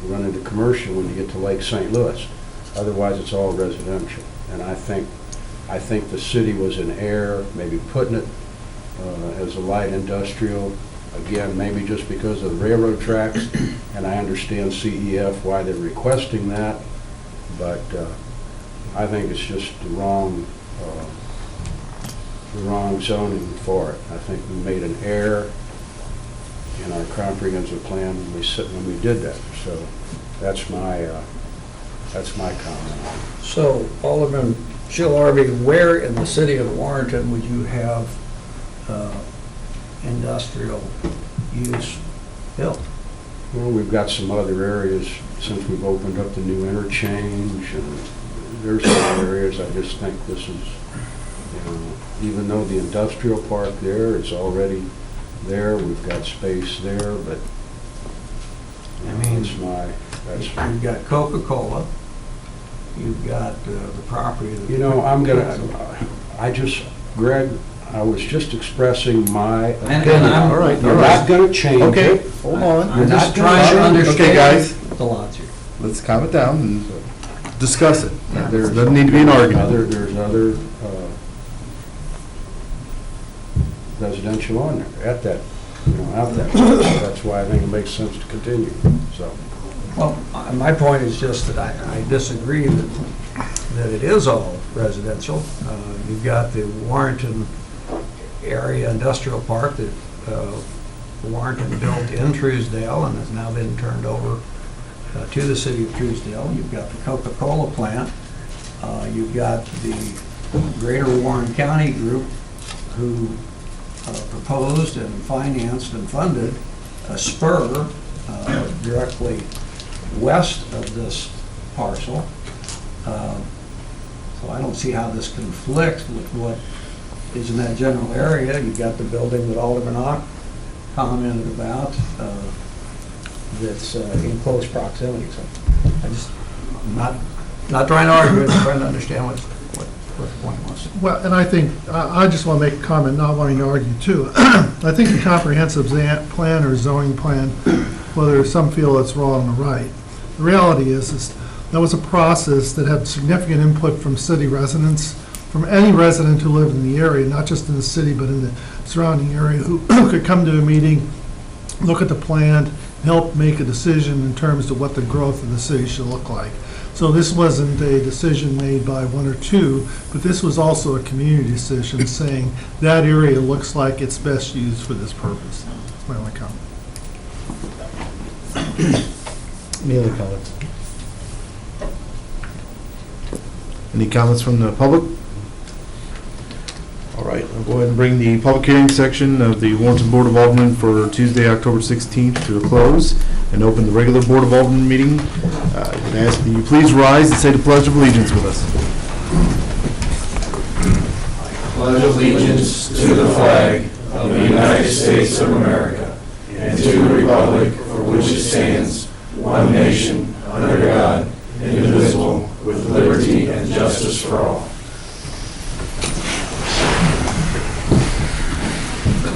You run into commercial when you get to Lake St. Louis. Otherwise, it's all residential. And I think the city was in error, maybe putting it as a light industrial. Again, maybe just because of the railroad tracks, and I understand CEF why they're requesting that, but I think it's just the wrong zoning for it. I think we made an error in our comprehensive plan when we did that. So that's my comment. So Alderman Shell-Harvey, where in the city of Warrenton would you have industrial use built? Well, we've got some other areas since we've opened up the new interchange, and there's some areas I just think this is, even though the industrial park there is already there, we've got space there, but I mean, that's you've got Coca-Cola, you've got the property. Greg, I was just expressing my And opinion. I'm- All right, You're not gonna change Okay, it. hold on. I'm not trying to Okay, understand guys, the lots here. let's calm it down and discuss it. There There's doesn't need to be an argument. There's other residential on there, out there. That's why I think it makes sense to continue, so. Well, my point is just that I disagree that it is all residential. You've got the Warrenton area industrial park that Warrenton built in Truesdale and has now been turned over to the city of Truesdale. You've got the Coca-Cola plant. You've got the Greater Warren County group who proposed and financed and funded a spur directly west of this parcel. So I don't see how this conflicts with what is in that general area. You've got the building that Alderman Ock commented about that's in close proximity. So I'm not trying to argue, I'm trying to understand what the point was. Well, and I think, I just want to make a comment, not wanting to argue too. I think the comprehensive plan or zoning plan, whether some feel it's wrong or right, the reality is that was a process that had significant input from city residents, from any resident who lived in the area, not just in the city, but in the surrounding area, who could come to a meeting, look at the plan, help make a decision in terms of what the growth of the city should look like. So this wasn't a decision made by one or two, but this was also a community decision saying that area looks like it's best used for this purpose. That's my only comment. Any other comments? Any comments from the public? All right, I'll go ahead and bring the public hearing section of the Warrenton Board of Aldermen for Tuesday, October 16th to a close and open the regular Board of Aldermen meeting. I'm going to ask that you please rise and say the Pledge of Allegiance with us. Pledge allegiance to the flag of the United States of America and to the republic for which it stands, one nation, under God, indivisible, with liberty and justice for all.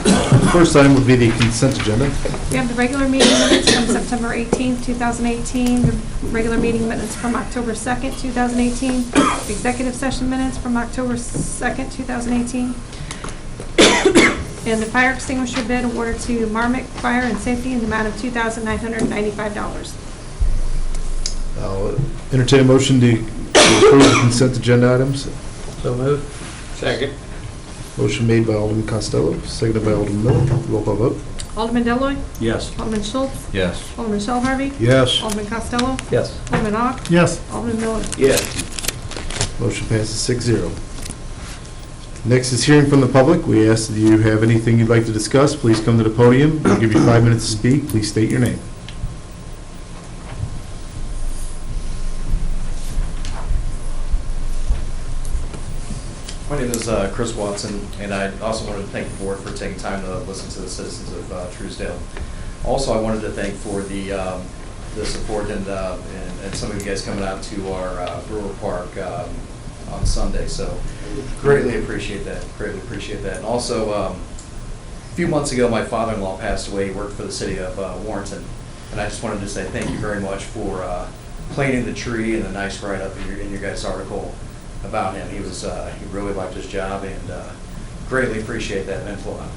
The first item would be the consent agenda. We have the regular meeting minutes from September 18th, 2018, the regular meeting minutes from October 2nd, 2018, executive session minutes from October 2nd, 2018, and the fire extinguisher bid awarded to Marmot Fire and Safety in the amount of $2,995. I'll entertain a motion to approve the consent agenda items. So moved. Second. Motion made by Alderman Costello, seconded by Alderman Miller. Roll call vote. Alderman Deloy, Yes. Alderman Schultz, Yes. Alderman Shell Harvey, Yes. Alderman Costello, Yes. Alderman Ock, Yes. Alderman Miller. Yes. Motion passes 6-0. Next is hearing from the public. We ask that you have anything you'd like to discuss, please come to the podium. We'll give you 5 minutes to speak. Please state your name. My name is Chris Watson, and I also wanted to thank the board for taking time to listen to the citizens of Truesdale. Also, I wanted to thank for the support and some of you guys coming out to our Brewer Park on Sunday. So greatly appreciate that. Greatly appreciate that. And also, a few months ago, my father-in-law passed away. He worked for the city of Warrenton, and I just wanted to say thank you very much for planting the tree and the nice write-up in your guys' article about him. He really liked his job, and greatly appreciate that. Meant a lot.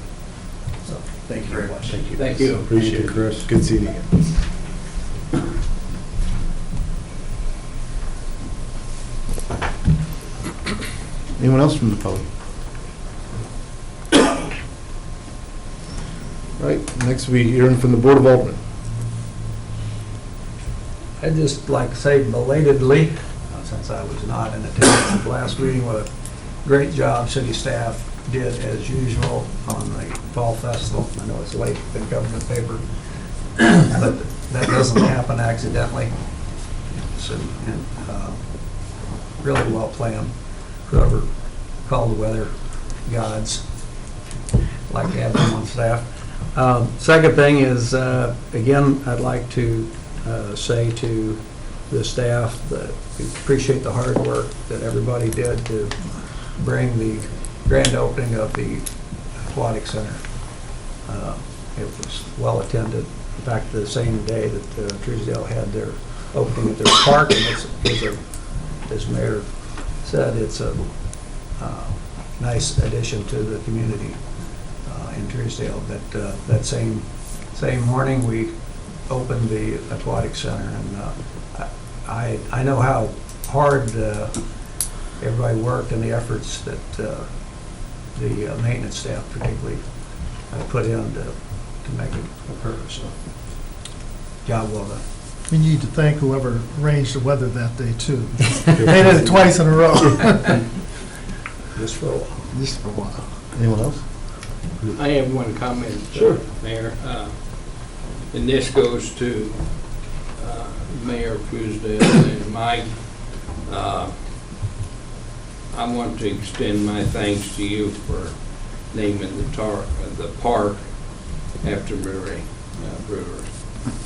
So thank you very much. Thank you. Thank you. Appreciate it, Chris. Good seeing you again. Anyone else from the public? Right, next we hearing from the Board of Aldermen. I'd just like to say belatedly, since I was not in attendance at the last meeting, what a great job city staff did as usual on the fall festival. I know it's late, been covered in the paper, but that doesn't happen accidentally. So, really well planned. Whoever called the weather gods, like to have them on staff. Second thing is, again, I'd like to say to the staff that we appreciate the hard work that everybody did to bring the grand opening of the aquatic center. It was well attended. In fact, the same day that Truesdale had their opening at their park, and as Mayor said, it's a nice addition to the community in Truesdale. But that same morning, we opened the aquatic center, and I know how hard everybody worked and the efforts that the maintenance staff particularly put in to make it occur. So, job well done. We need to thank whoever arranged the weather that day, too. They did it twice in a row. Just for a while. Just for a while. Anyone else? I have one comment, Mayor, and this goes to Mayor Truesdale and Mike. I want to extend my thanks to you for naming the park after Murray Brewer.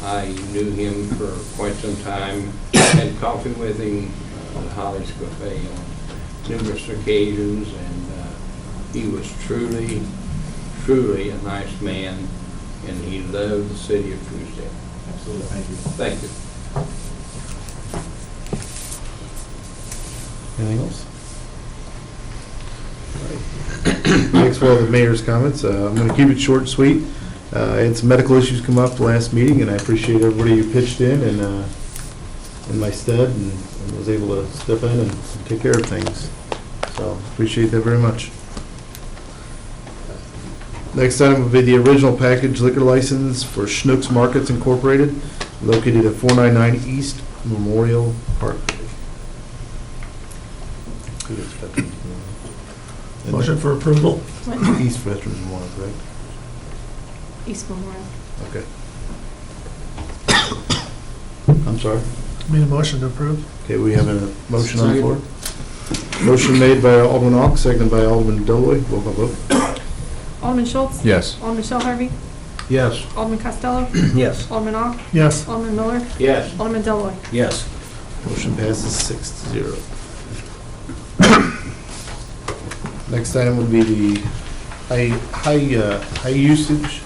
I knew him for quite some time, had coffee with him at Holly's Cafe on numerous occasions, and he was truly a nice man, and he loved the city of Truesdale. Absolutely, thank you. Thank you. Anything else? Next, we'll have the mayor's comments. I'm going to keep it short and sweet. I had some medical issues come up last meeting, and I appreciate everybody who pitched in my stead and was able to step in and take care of things. So appreciate that very much. Next item will be the original package liquor license for Schnucks Markets Incorporated, located at 499 East Memorial Parkway. Motion for approval. East Veterans Memorial, correct? East Memorial. Okay. I'm sorry? Made a motion to approve. Okay, we have a motion on the floor. Motion made by Alderman Ock, seconded by Alderman Deloy. Roll call vote. Alderman Schultz? Yes. Alderman Shell Harvey? Yes. Alderman Costello? Yes. Alderman Ock? Yes. Alderman Miller? Yes. Alderman Deloy. Yes. Motion passes 6-0. Next item would be the high usage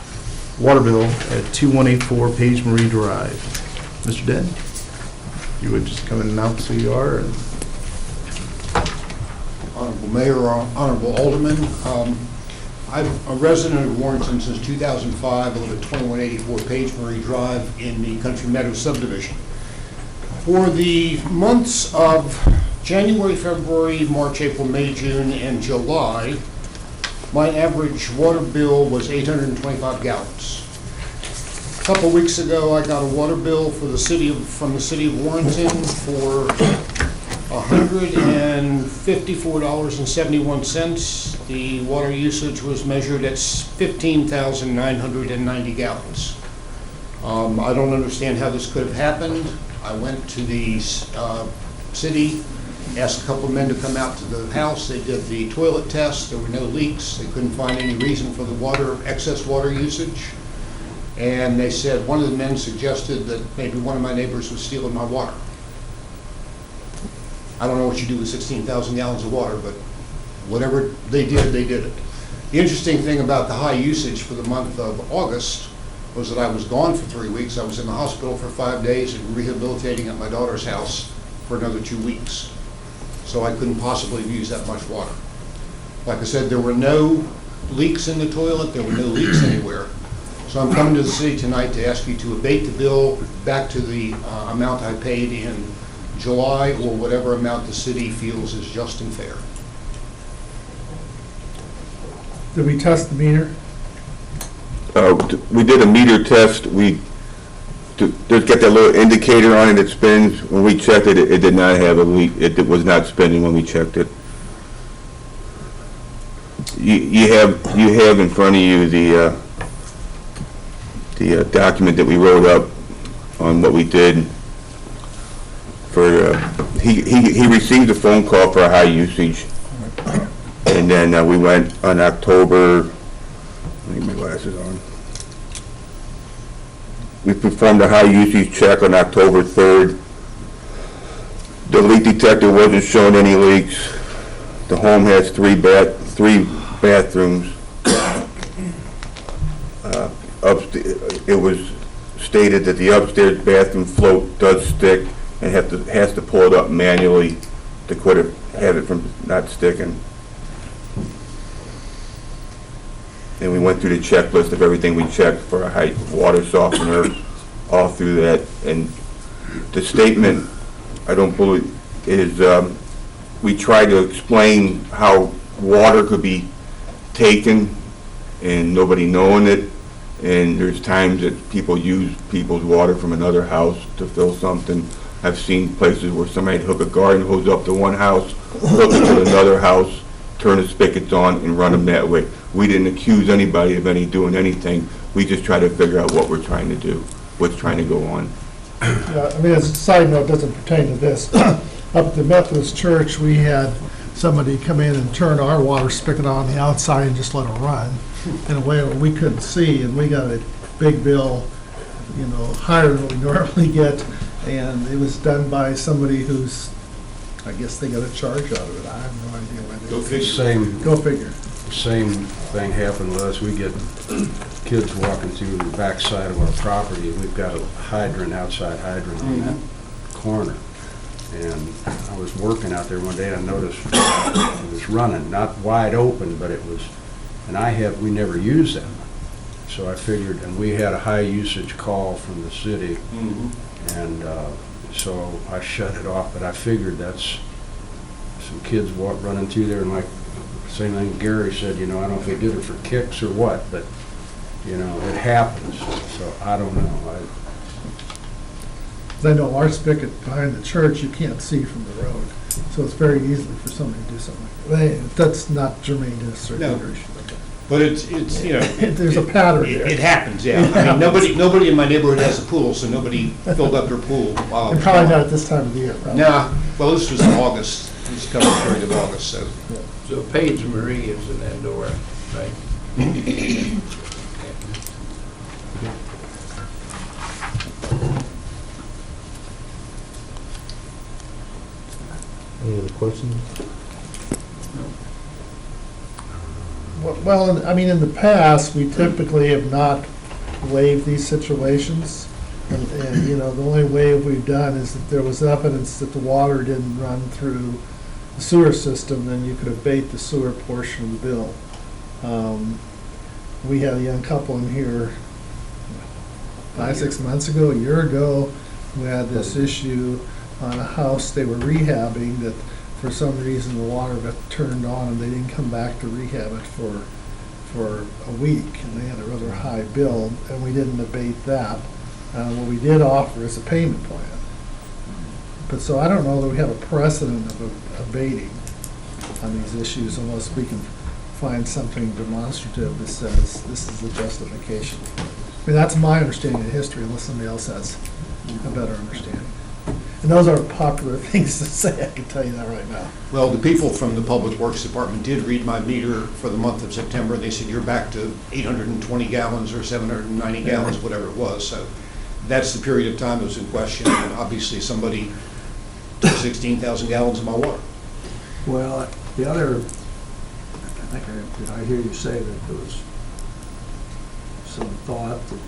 water bill at 2184 Page Marie Drive. Mr. Den, you would just come and announce who you are. And Honorable Mayor, Honorable Alderman, I'm a resident of Warrenton since 2005. I live at 2184 Page Marie Drive in the Country Meadow subdivision. For the months of January, February, March, April, May, June, and July, my average water bill was 825 gallons. A couple weeks ago, I got a water bill from the city of Warrenton for $154.71. The water usage was measured at 15,990 gallons. I don't understand how this could have happened. I went to the city, asked a couple of men to come out to the house. They did the toilet test. There were no leaks. They couldn't find any reason for the excess water usage. And they said, one of the men suggested that maybe one of my neighbors was stealing my water. I don't know what you do with 16,000 gallons of water, but whatever they did it. The interesting thing about the high usage for the month of August was that I was gone for 3 weeks. I was in the hospital for 5 days and rehabilitating at my daughter's house for another 2 weeks. So I couldn't possibly have used that much water. Like I said, there were no leaks in the toilet. There were no leaks anywhere. So I'm coming to the city tonight to ask you to abate the bill back to the amount I paid in July, or whatever amount the city feels is just and fair. Did we test the meter? We did a meter test. There's got that little indicator on it that spins. When we checked it, it did not have a leak. It was not spinning when we checked it. You have in front of you the document that we wrote up on what we did. He received a phone call for a high usage, and then we went on October. Let me get my glasses on. We performed a high usage check on October 3rd. The leak detector wasn't showing any leaks. The home has three bathrooms. It was stated that the upstairs bathroom float does stick and has to pull it up manually to have it from not sticking. And we went through the checklist of everything we checked for a height water softener, all through that. And the statement, I don't believe, is we tried to explain how water could be taken and nobody knowing it. And there's times that people use people's water from another house to fill something. I've seen places where somebody hook a garden hose up to one house, hook it to another house, turn the spigots on and run them that way. We didn't accuse anybody of doing anything. We just try to figure out what we're trying to do, what's trying to go on. Yeah, I mean, as a side note, it doesn't pertain to this. Up at the Methodist Church, we had somebody come in and turn our water spigot on the outside and just let it run in a way where we couldn't see, and we got a big bill, higher than we normally get, and it was done by somebody who's, I guess they got a charge out of it. I have no idea why they. Go figure. Same thing happened with us. We get kids walking through the backside of our property. We've got a outside hydrant on that corner. And I was working out there one day and I noticed it was running, not wide open, but it was, and we never use them. So I figured, and we had a high usage call from the city. And so I shut it off, but I figured that's some kids running through there, and like same thing Gary said, I don't know if they did it for kicks or what, but it happens. So I don't know. I know our spigot behind the church, you can't see from the road, so it's very easy for somebody to do something like that. That's not germane to this circular issue. But it's there's a pattern there. It happens, yeah. I mean, nobody in my neighborhood has a pool, so nobody filled up their pool. While And probably not at this time of the year, probably. Nah, well, this was in August. It was covered during of August, so. Yeah. So Paige Marie is in that door, right? Any other questions? Well, I mean, in the past, we typically have not waived these situations. And the only waive we've done is that there was evidence that the water didn't run through the sewer system, then you could abate the sewer portion of the bill. We had a young couple in here 5-6 months ago, a year ago, who had this issue on a house they were rehabbing that for some reason the water got turned on and they didn't come back to rehab it for a week, and they had a rather high bill, and we didn't abate that. What we did offer is a payment plan. But so I don't know that we have a precedent of abating on these issues unless we can find something demonstrative that says this is the justification. I mean, that's my understanding of history, unless somebody else has a better understanding. And those aren't popular things to say, I can tell you that right now. Well, the people from the Public Works Department did read my meter for the month of September, and they said, you're back to 820 gallons or 790 gallons, whatever it was. So that's the period of time that was in question, and obviously somebody took 16,000 gallons of my water. Well, the other, did I hear you say that there was some thought that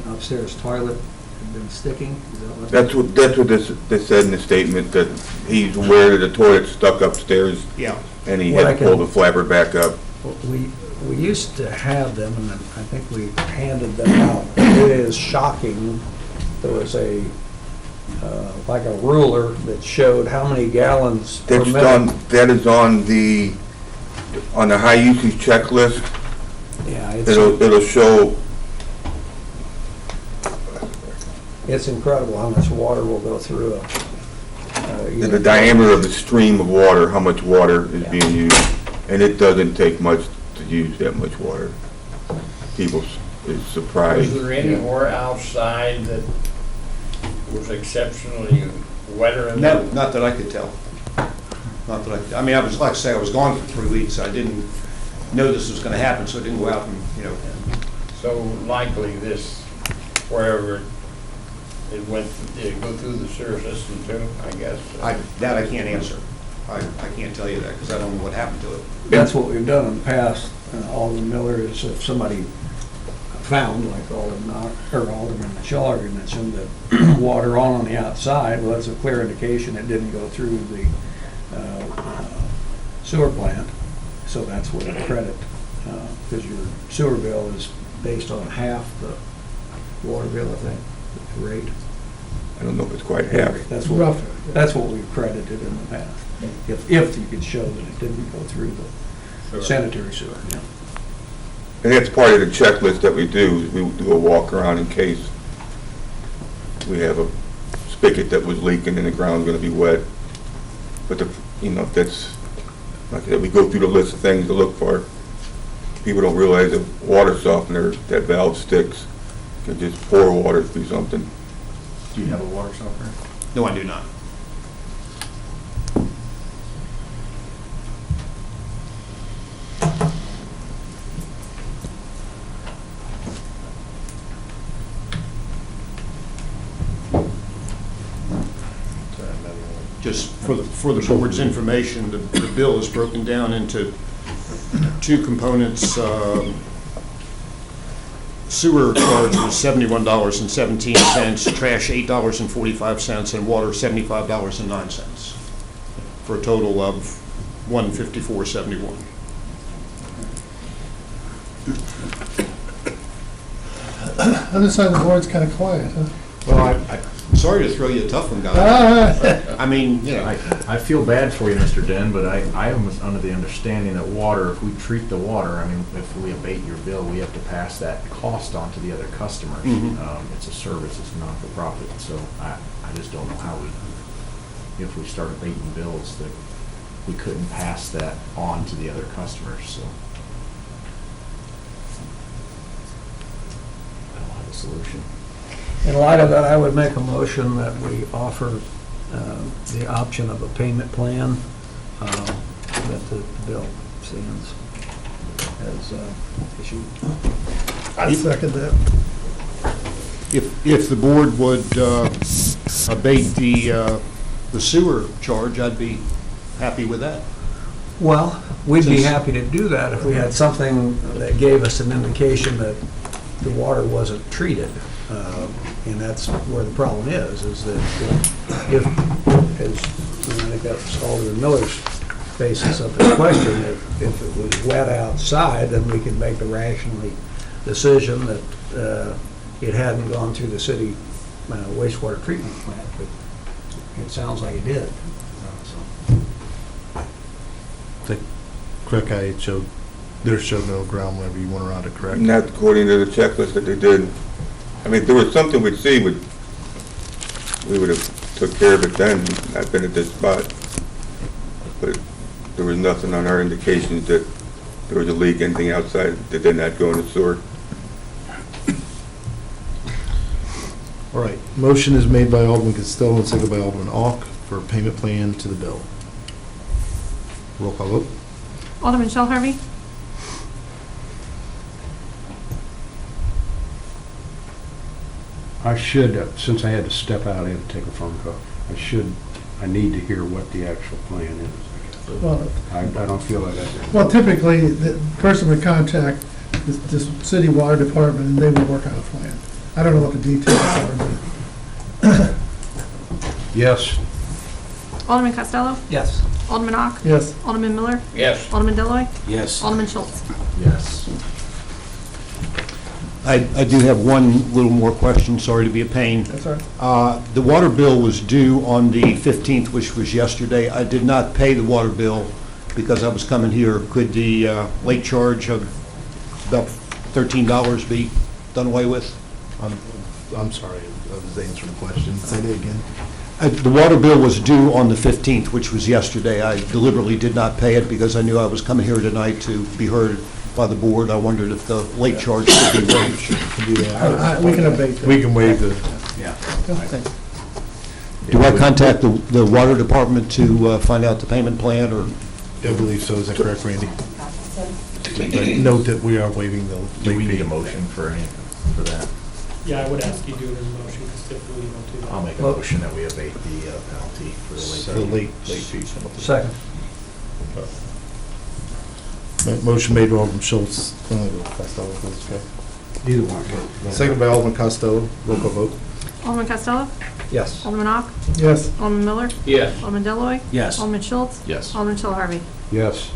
an upstairs toilet had been sticking? Is that what That's what this said in the statement, that he's aware that the toilet's stuck upstairs. Yeah. And he had to pull the flapper back up. We used to have them, and I think we handed them out. It is shocking. There was like a ruler that showed how many gallons per minute. That is on the on the high usage checklist, Yeah, it'll show, it's incredible how much water will go through a. the diameter of the stream of water, how much water is being used. And it doesn't take much to use that much water. People is surprised. Was there anywhere outside that was exceptionally wetter than No, not that I could tell. Not that I mean, I was, like I say, I was gone for 3 weeks. I didn't know this was gonna happen, so I didn't go out and, So likely this, wherever it went, did it go through the sewer system too, I guess? that I can't answer. I can't tell you that, because I don't know what happened to it. That's what we've done in the past, Alderman Miller, is if somebody found, like Alderman Shaw mentioned, that water on the outside, well, that's a clear indication it didn't go through the sewer plant, so that's what it credit, because your sewer bill is based on half the water bill, I think, the rate. I don't know if it's quite half. That's what we've credited in the past, if you could show that it didn't go through the sanitary sewer, yeah. And that's part of the checklist that we do, is we do a walk around in case we have a spigot that was leaking and the ground's gonna be wet. But if that's, like I said, we go through the list of things to look for. People don't realize that water softener, that valve sticks, can just pour water through something. Do you have a water softener? No, I do not. Just for the board's information, the bill is broken down into two components. Sewer charge was $71.17, trash $8.45, and water $75.09, for a total of $154.71. Other side of the board's kind of quiet, huh? Well, I'm sorry to throw you a tough one, guy. I mean, I feel bad for you, Mr. Den, but I was under the understanding that water, if we treat the water, I mean, if we abate your bill, we have to pass that cost on to the other customers. It's a service, it's not for profit, so I just don't know how if we start abating bills, that we couldn't pass that on to the other customers, so. I don't have a solution. In light of that, I would make a motion that we offer the option of a payment plan that the bill stands as issued. I second that. if the board would abate the sewer charge, I'd be happy with that. Well, we'd be happy to do that if we had something that gave us an indication that the water wasn't treated. And that's where the problem is that if, as I think that was Alderman Miller's basis of the question, if it was wet outside, then we could make the rational decision that it hadn't gone through the city wastewater treatment plant, but it sounds like it did. Correct, it showed no ground whenever you went around it, correct? Not according to the checklist that they did. I mean, if there was something we'd see, we would have took care of it then, not been at this spot. But there was nothing on our indications that there was a leak, anything outside that did not go in the sewer. All right, motion is made by Alderman Costello and seconded by Alderman Ock for a payment plan to the bill. Roll call vote. Alderman Shell Harvey? I should, since I had to step out, I had to take a phone call. I need to hear what the actual plan is. Well, I don't feel like that. Well, typically, the person would contact this city water department, and they would work on a plan. I don't know what the details are. Yes. Alderman Costello? Yes. Alderman Ock? Yes. Alderman Miller? Yes. Alderman Deloy, Yes. Alderman Schultz? Yes. I do have one little more question, sorry to be a pain. That's all right. The water bill was due on the 15th, which was yesterday. I did not pay the water bill because I was coming here. Could the late charge of about $13 be done away with? I'm sorry, I was answering the question. Say that again. The water bill was due on the 15th, which was yesterday. I deliberately did not pay it because I knew I was coming here tonight to be heard by the board. I wondered if the late charge could be waived. Can do that. We can abate that. We can waive the, Okay. Do I contact the water department to find out the payment plan, or? I believe so. Is that correct, Randy? Note that we are waiving the Do we late need fee. a motion for that? Yeah, I would ask you do it in a motion, because typically you don't do that. I'll make a motion that we abate the penalty for The the late fee. late fee. Second. Motion made by Alderman Schultz. Costello, please, okay. Either one. Second by Alderman Costello. Roll call vote. Alderman Costello? Yes. Alderman Ock? Yes. Alderman Miller? Yes. Alderman Deloy, Yes. Alderman Schultz? Yes. Alderman Shell Harvey? Yes.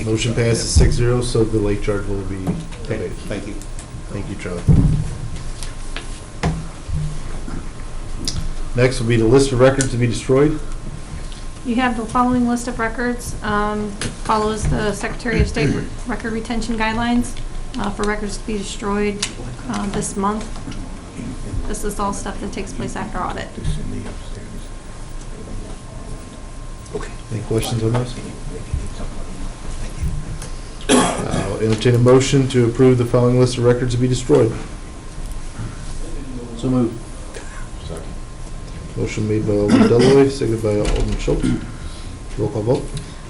Motion passes 6-0, so the late charge will be abated. Thank you. Thank you, Charlie. Next will be the list of records to be destroyed. You have the following list of records, follows the Secretary of State record retention guidelines for records to be destroyed this month. This is all stuff that takes place after audit. Any questions on those? I'll entertain a motion to approve the following list of records to be destroyed. So moved. Second. Motion made by Alderman Deloy, seconded by Alderman Schultz. Roll call vote.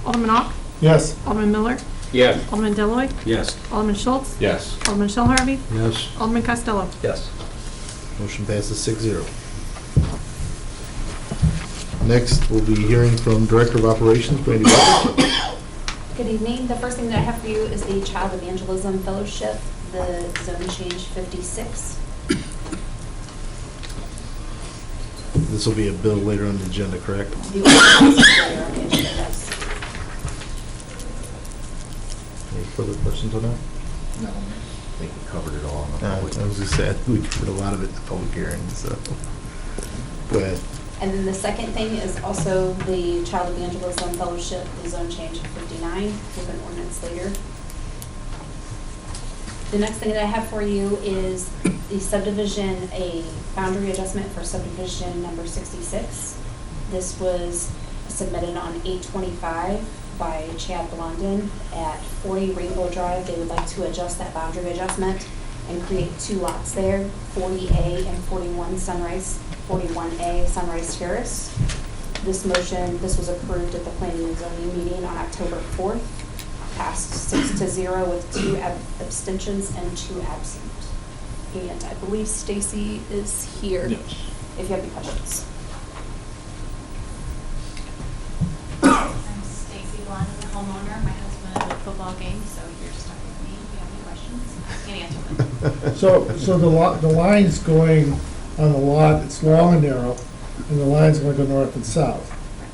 Alderman Ock? Yes. Alderman Miller? Yes. Alderman Deloy, Yes. Alderman Schultz? Yes. Alderman Shell Harvey? Yes. Alderman Costello? Yes. Motion passes 6-0. Next, we'll be hearing from Director of Operations, Brandy Walker. Good evening. The first thing that I have for you is the Child Evangelism Fellowship, the Zone Change 56. This will be a bill later on the agenda, correct? The ordinance is there on the agenda, yes. Any further questions on that? No. I think we covered it all. I was just saying, we covered a lot of it in the public hearing, so. Go ahead. And then the second thing is also the Child Evangelism Fellowship, the Zone Change 59, with an ordinance later. The next thing that I have for you is the subdivision, a boundary adjustment for subdivision number 66. This was submitted on 8/25 by Chad Blondin at 40 Rainbow Drive. They would like to adjust that boundary adjustment and create two lots there, 40A and 41A Sunrise Terrace. This was approved at the Planning and Zoning meeting on October 4th, passed 6-0 with 2 abstentions and 2 absent. And I believe Stacy is here. Yes. If you have any questions. I'm Stacy Blondin, the homeowner. My husband is at a football game, so you're just talking to me. If you have any questions, I can answer them. So the line's going on the lot, it's long and narrow, and the line's going to go north and south.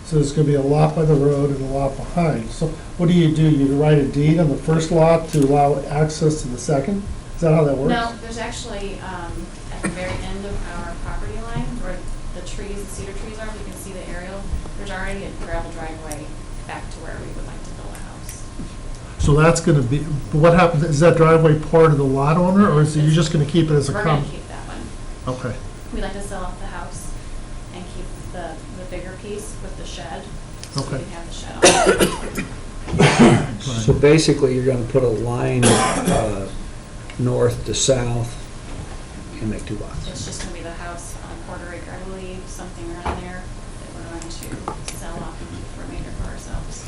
So there's going to be a lot by the road and a lot behind. So what do? You write a deed on the first lot to allow access to the second? Is that how that works? No, there's actually, at the very end of our property line, where the trees, the cedar trees are, you can see the aerial, there's already a gravel driveway back to where we would like to build a house. So that's going to be, what happens, is that driveway part of the lot owner, or is it, you're just going to keep it as a We're common? gonna keep that one. Okay. We'd like to sell off the house and keep the bigger piece with the shed, so we Okay. can have the shed on. So basically, you're going to put a line north to south and make 2 lots. It's just gonna be the house on a quarter acre, I believe, something around there, that we're going to sell off and keep the remainder for ourselves.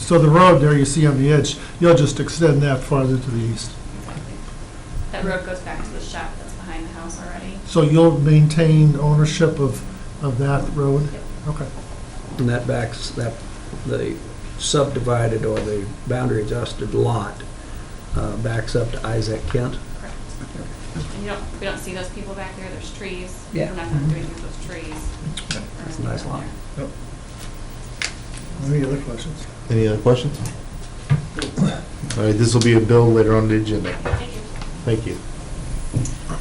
So the road there you see on the edge, you'll just extend that farther to the east. That road goes back to the shop that's behind the house already. So you'll maintain ownership of that road? Okay. And that backs, the subdivided or the boundary adjusted lot backs up to Isaac Kent. Correct. And we don't see those people back there, there's trees. Yeah. We're not gonna do anything with those trees. It's a nice lot. Yep. Any other questions? Any other questions? All right, this will be a bill later on the agenda. Thank you. Thank you.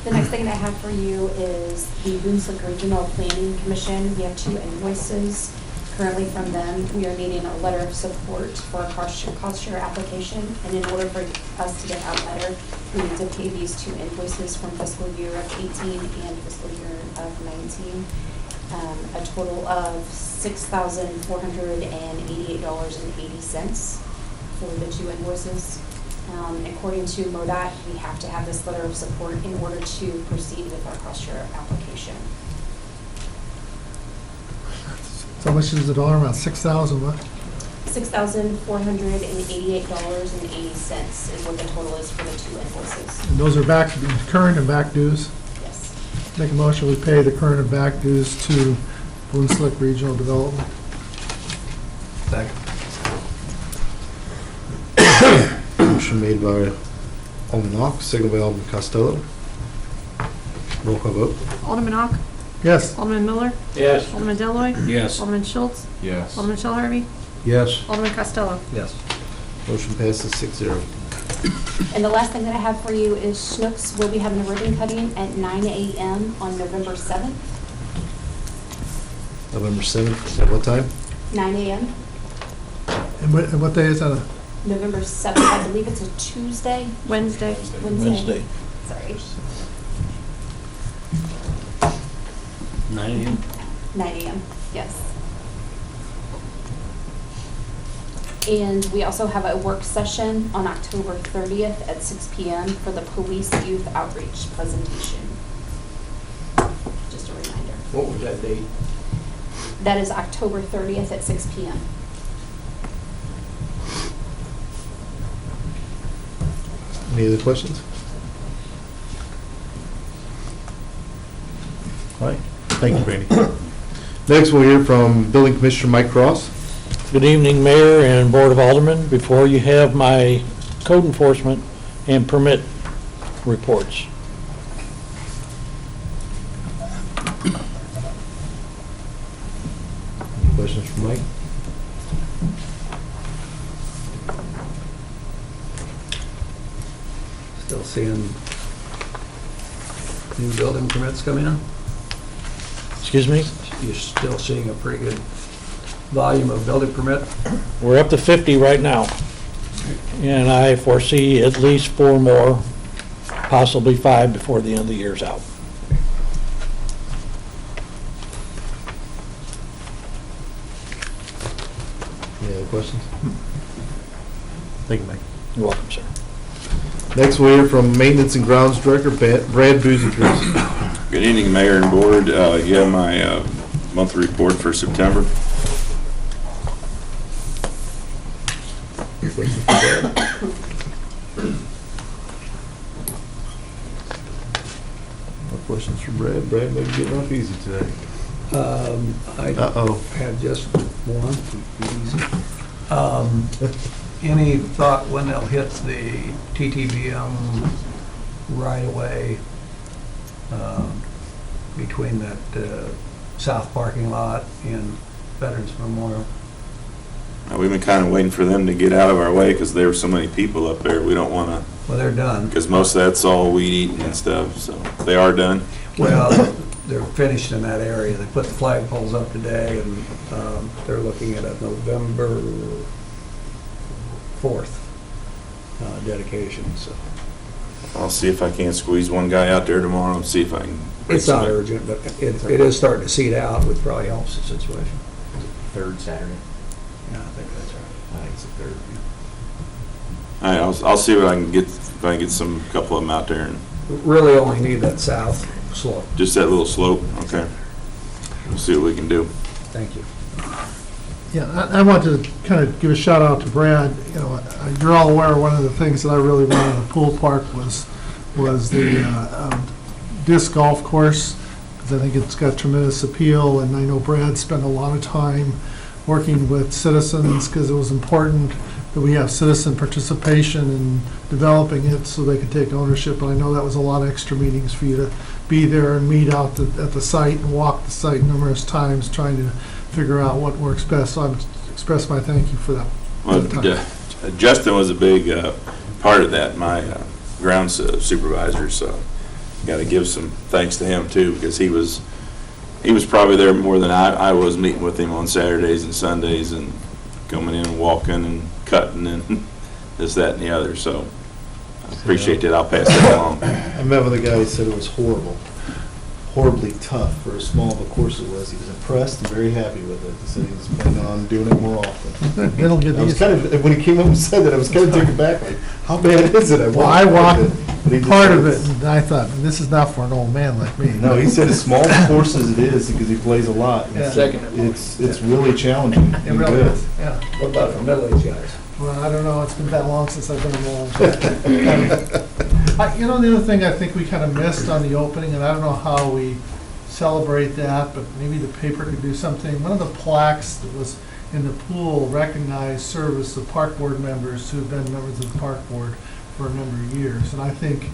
The next thing that I have for you is the Boonslick Regional Planning Commission. We have 2 invoices Currently from them, we are needing a letter of support for a cost share application, and in order for us to get that letter, we need to pay these 2 invoices from fiscal year of 18 and fiscal year of 19. A total of $6,488.80 for the 2 invoices. According to MoDOT, we have to have this letter of support in order to proceed with our cost share application. So how much is the dollar amount? 6,000 what? $6,488.80 is what the total is for the 2 invoices. And those are current and back dues? Yes. Make a motion, we pay the current and back dues to Boone Slick Regional Development. Motion made by Alderman Ock, seconded by Alderman Costello. Roll call vote. Alderman Ock? Yes. Alderman Miller? Yes. Alderman Deloy, Yes. Alderman Schultz? Yes. Alderman Shell Harvey? Yes. Alderman Costello? Yes. Motion passes 6-0. And the last thing that I have for you is Schnucks will be having a ribbon cutting at 9 a.m. on November 7th, November 7th, at what time? 9 a.m. And what day is that? November 7th, I believe it's a Tuesday. Wednesday. Wednesday. Sorry. 9 a.m. 9 a.m., yes. And we also have a work session on October 30th at 6 p.m. for the police youth outreach presentation. Just a reminder. What was that date? That is October 30th at 6 p.m. Any other questions? All right. Thank you, Brandy. Next, we'll hear from Building Commissioner Mike Cross. Good evening, Mayor and Board of Aldermen. Before you have my code enforcement and permit reports. Any questions for Mike? Still seeing new building permits come in? Excuse me? You're still seeing a pretty good volume of building permit? We're up to 50 right now. And I foresee at least 4 more, possibly 5 before the end of the year's out. Any other questions? Thank you, Mike. You're welcome, sir. Next, we'll hear from Maintenance and Grounds Director Brad Boozy-Cruz. Good evening, Mayor and Board. You have my monthly report for September. No questions for Brad. Brad may be getting off easy today. I Uh-oh. have just one. Any thought when they'll hit the TTBM right away between that south parking lot and Veterans Memorial? We've been kind of waiting for them to get out of our way because there were so many people up there. We don't want to. Well, they're done. Because most of that's all weed eating and stuff, so they are done. Well, they're finished in that area. They put the flagpoles up today, and they're looking at a November 4th dedication, so. I'll see if I can't squeeze one guy out there tomorrow and see if I can. It's not urgent, but it is starting to seed out, which probably helps the situation. Third Saturday. Yeah, I think that's right. I think it's the third. All right, I'll see what I can get, if I can get some, couple of them out there and. Really only need that south slope. Just that little slope, okay. We'll see what we can do. Thank you. Yeah, I want to kind of give a shout out to Brad. You know, you're all aware, one of the things that I really wanted in the pool park was the disc golf course, because I think it's got tremendous appeal, and I know Brad spent a lot of time working with citizens, because it was important that we have citizen participation in developing it so they could take ownership. And I know that was a lot of extra meetings for you to be there and meet out at the site and walk the site numerous times trying to figure out what works best. So I express my thank you for that. Well, Justin was a big part of that, my grounds supervisor, so got to give some thanks to him too, because he he was probably there more than I was, meeting with him on Saturdays and Sundays and coming in and walking and cutting and this, that, and the other, so I appreciate that. I'll pass that along. I met with a guy who said it was horribly tough for as small of a course it was. He was impressed and very happy with it. He said he was planning on doing it more often. It'll get I was easier. kind of, when he came up and said that, I was kind of taken back, like, how bad is it? Well, I walked But he just part said of it, it's- and I thought, this is not for an old man like me. No, he said as small a course as it is, because he plays a lot. Yeah. It's really challenging. It and really good. is, yeah. What about for middle-aged guys? Well, I don't know, it's been that long since I've been involved. You know, the other thing I think we kind of missed on the opening, and I don't know how we celebrate that, but maybe the paper could do something. One of the plaques that was in the pool recognized service of park board members who have been members of the park board for a number of years. And I think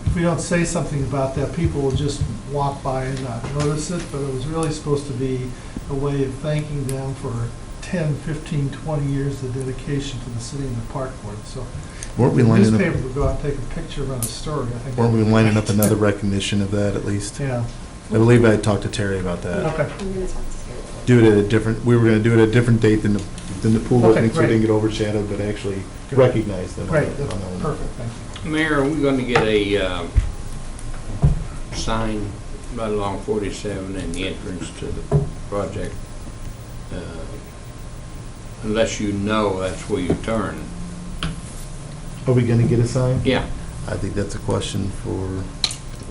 if we don't say something about that, people will just walk by and not notice it, but it was really supposed to be a way of thanking them for 10, 15, 20 years of dedication to the city and the park board. So Weren't we the lining up- newspaper would go out and take a picture around a story, I think. Weren't we lining up another recognition of that at least? Yeah. I believe I had talked to Terry about that. Okay. Do it at a different, we were gonna do it at a different date than the pool Okay, opening, so it great. didn't get overshadowed, but actually Good. recognize them. Great, on that's that one. perfect, thank you. Mayor, we're going to get a sign right along 47 and the entrance to the project, unless you know that's where you turn. Are we gonna get a sign? Yeah. I think that's a question for,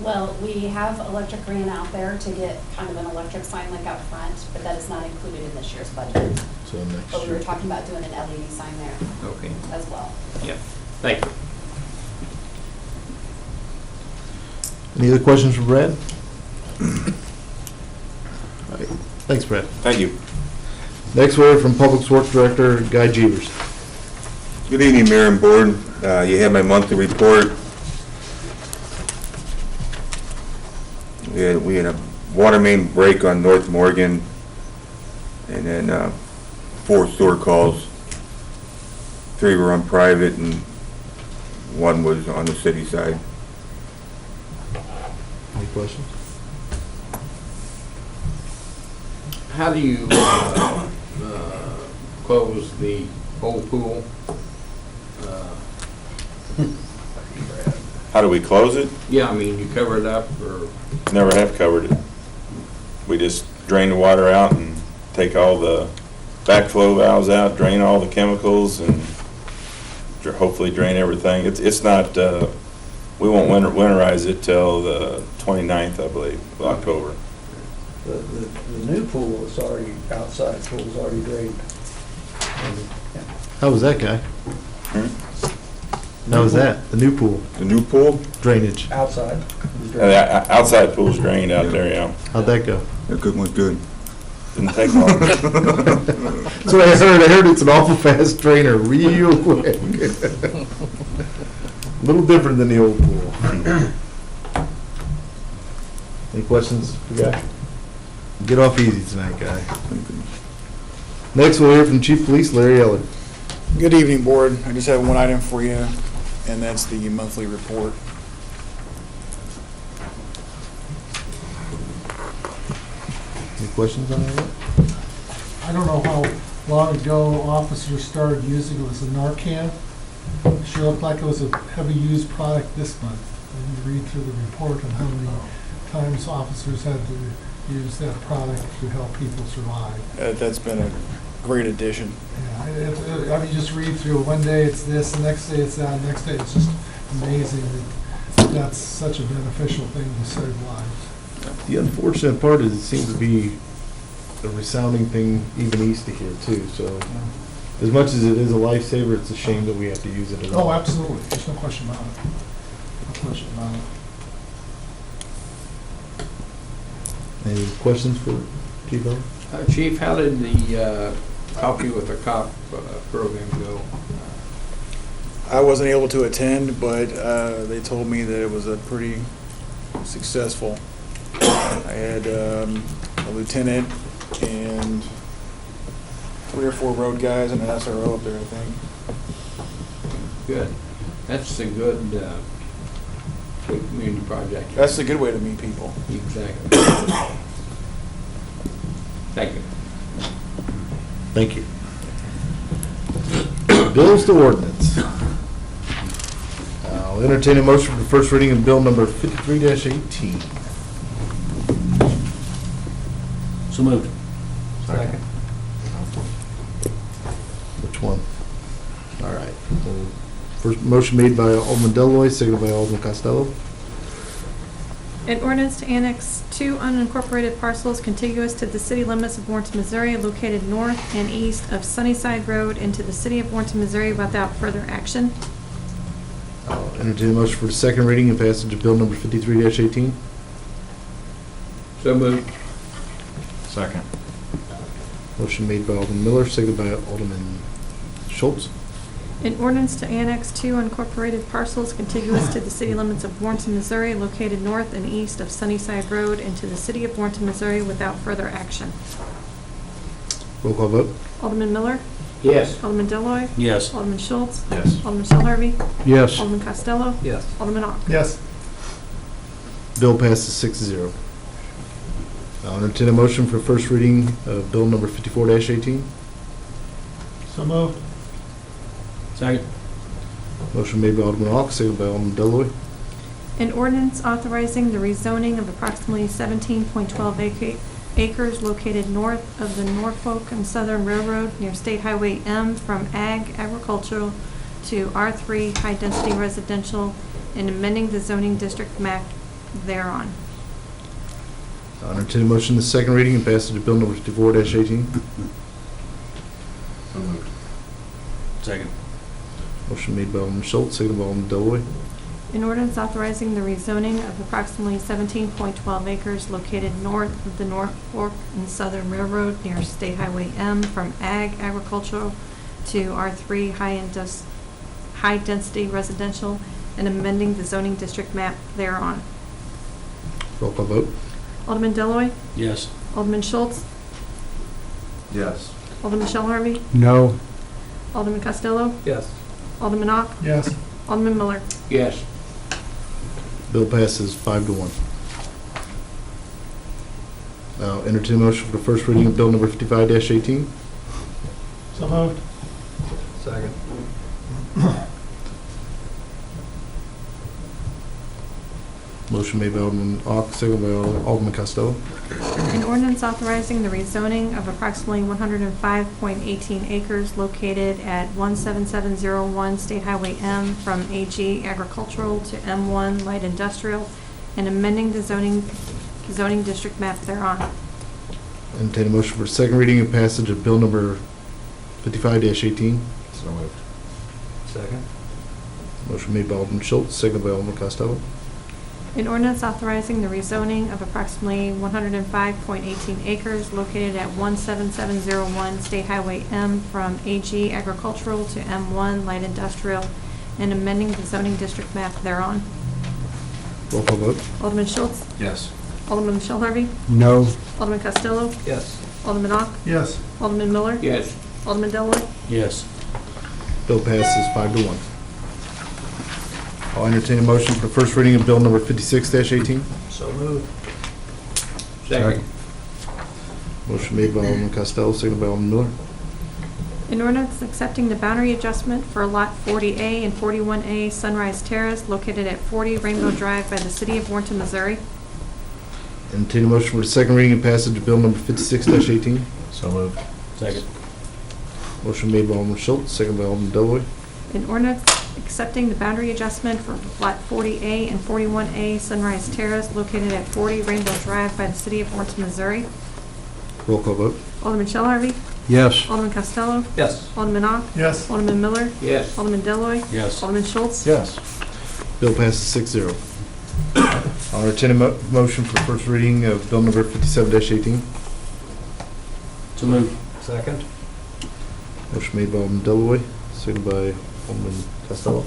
Well, we have electric grant out there to get kind of an electric sign like out front, but that is not included in this year's budget. so next But we were year. talking about doing an LED sign there Okay. as well. Yeah. Thank you. Any other questions for Brad? All right. Thanks, Brad. Thank you. Next word from Public Works Director Guy Jeevers. Good evening, Mayor and Board. You have my monthly report. We had a water main break on North Morgan, and then 4 sewer calls. 3 were on private, and 1 was on the city side. Any questions? How do you close the old pool? How do we close it? Yeah, I mean, you cover it up or? Never have covered it. We just drain the water out and take all the backflow valves out, drain all the chemicals, and hopefully drain everything. It's not, we won't winterize it till the 29th, I believe, of October. The new pool is already, outside pool is already drained. How was that, Guy? How was that? The new pool? The new pool? Drainage. Outside. The outside pool's drained out there, yeah. How'd that go? That good went good. Didn't take long. That's what I heard. I heard it's an awful fast drainer, real quick. A little different than the old pool. Any questions for Guy? Get off easy tonight, Guy. Next, we'll hear from Chief Police Larry Eller. Good evening, Board. I just have one item for you, and that's the monthly report. Any questions on that? I don't know how long ago officers started using it as a Narcan. It sure looked like it was a heavy used product this month. And you read through the report on how many times officers had to use that product to help people survive. That's been a great addition. Yeah, I mean, just read through, one day it's this, the next day it's that, the next day it's just amazing that that's such a beneficial thing to save lives. The unfortunate part is it seems to be a resounding thing even east of here too, so as much as it is a lifesaver, it's a shame that we have to use it at all. Oh, absolutely, there's no question about it. No question about it. Any questions for Chief Eller? Chief, how did the Coffee with a Cop program go? I wasn't able to attend, but they told me that it was a pretty successful. I had a lieutenant and 3 or 4 road guys and an SRO up there, I think. Good. That's a good community project. That's a good way to meet people. Exactly. Thank you. Thank you. Bills to ordinance. I'll entertain a motion for the first reading of bill number 53-18. So moved. Second. Which one? All right. First motion made by Alderman Deloy, seconded by Alderman Costello. An ordinance to annex 2 unincorporated parcels contiguous to the city limits of Warrenton, Missouri, located north and east of Sunnyside Road into the city of Warrenton, Missouri without further action. I'll entertain a motion for the second reading and passage of bill number 53-18. So moved. Second. Motion made by Alderman Miller, seconded by Alderman Schultz. An ordinance to annex 2 unincorporated parcels contiguous to the city limits of Warrenton, Missouri, located north and east of Sunnyside Road into the city of Warrenton, Missouri without further action. Roll call vote. Alderman Miller? Yes. Alderman Deloy, Yes. Alderman Schultz? Yes. Alderman Shell Harvey? Yes. Alderman Costello? Yes. Alderman Ock? Yes. Bill passes 6-0. I'll entertain a motion for first reading of bill number 54-18. So moved. Second. Motion made by Alderman Ock, seconded by Alderman Deloy. An ordinance authorizing the rezoning of approximately 17.12 acres located north of the Norfolk and Southern Railroad near State Highway M from ag agricultural to R3 high-density residential and amending the zoning district map thereon. I'll entertain a motion the second reading and passage of bill number 54-18. So moved. Second. Motion made by Alderman Schultz, seconded by Alderman Deloy. An ordinance authorizing the rezoning of approximately 17.12 acres located north of the Norfolk and Southern Railroad near State Highway M from ag agricultural to R3 high-density residential and amending the zoning district map thereon. Roll call vote. Alderman Deloy, Yes. Alderman Schultz, Yes. Alderman Shell Harvey, No. Alderman Costello, Yes. Alderman Ock, Yes. Alderman Miller. Yes. Bill passes 5-1. Now entertain a motion for the first reading of bill number 55-18. So moved. Second. Motion made by Alderman Ock, seconded by Alderman Costello. An ordinance authorizing the rezoning of approximately 105.18 acres located at 17701 State Highway M from AG agricultural to M1 light industrial and amending the zoning district map thereon. Entertain a motion for second reading and passage of bill number 55-18. So moved. Second. Motion made by Alderman Schultz, seconded by Alderman Costello. An ordinance authorizing the rezoning of approximately 105.18 acres located at 17701 State Highway M from AG agricultural to M1 light industrial and amending the zoning district map thereon. Roll call vote. Alderman Schultz, Yes. Alderman Shell Harvey, No. Alderman Costello, Yes. Alderman Ock, Yes. Alderman Miller, Yes. Alderman Deloy, Yes. Bill passes 5-1. I'll entertain a motion for first reading of bill number 56-18. So moved. Second. Motion made by Alderman Costello, seconded by Alderman Miller. an ordinance accepting the boundary adjustment for Lot 40A and 41A Sunrise Terrace located at 40 Rainbow Drive by the city of Warrenton, Missouri. Entertain a motion for the second reading and passage of bill number 56-18. So moved. Second. Motion made by Alderman Schultz, seconded by Alderman Deloy. An ordinance accepting the boundary adjustment for Lot 40A and 41A Sunrise Terrace located at 40 Rainbow Drive by the city of Warrenton, Missouri. Roll call vote. Alderman Shell Harvey, Yes. Alderman Costello, Yes. Alderman Ock, Yes. Alderman Miller, Yes. Alderman Deloy, Yes. Alderman Schultz. Yes. Bill passes 6-0. I'll entertain a motion for first reading of bill number 57-18. So moved. Second. Motion made by Alderman Deloy, seconded by Alderman Costello.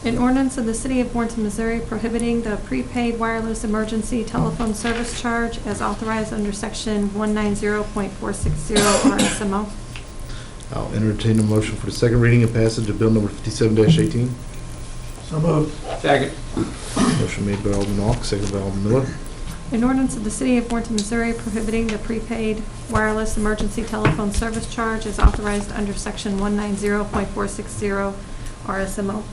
An ordinance of the city of Warrenton, Missouri prohibiting the prepaid wireless emergency telephone service charge as authorized under section 190.460 RSMO. I'll entertain a motion for the second reading and passage of bill number 57-18. So moved. Second. Motion made by Alderman Ock, seconded by Alderman Miller. An ordinance of the City of Warrenton, Missouri prohibiting the prepaid wireless emergency telephone service charge is authorized under Section 190.460 RSMO.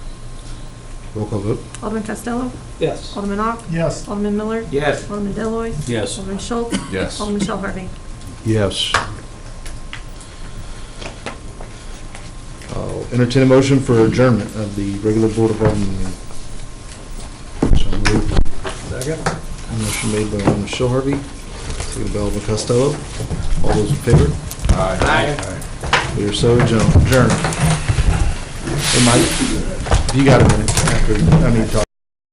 Roll call vote. Alderman Costello. Yes. Alderman Ock. Yes. Alderman Miller. Yes. Alderman Deloy, Yes. Alderman Schultz. Yes. Alderman Shell Harvey. Yes. I'll entertain a motion for adjournment of the regular Board of Alderman meeting. So moved. Second? Motion made by Alderman Shell Harvey, seconded by Alderman Costello. All those in favor? Aye. We are so adjourned. Hey, Mike, if you got a minute after, I mean, talk.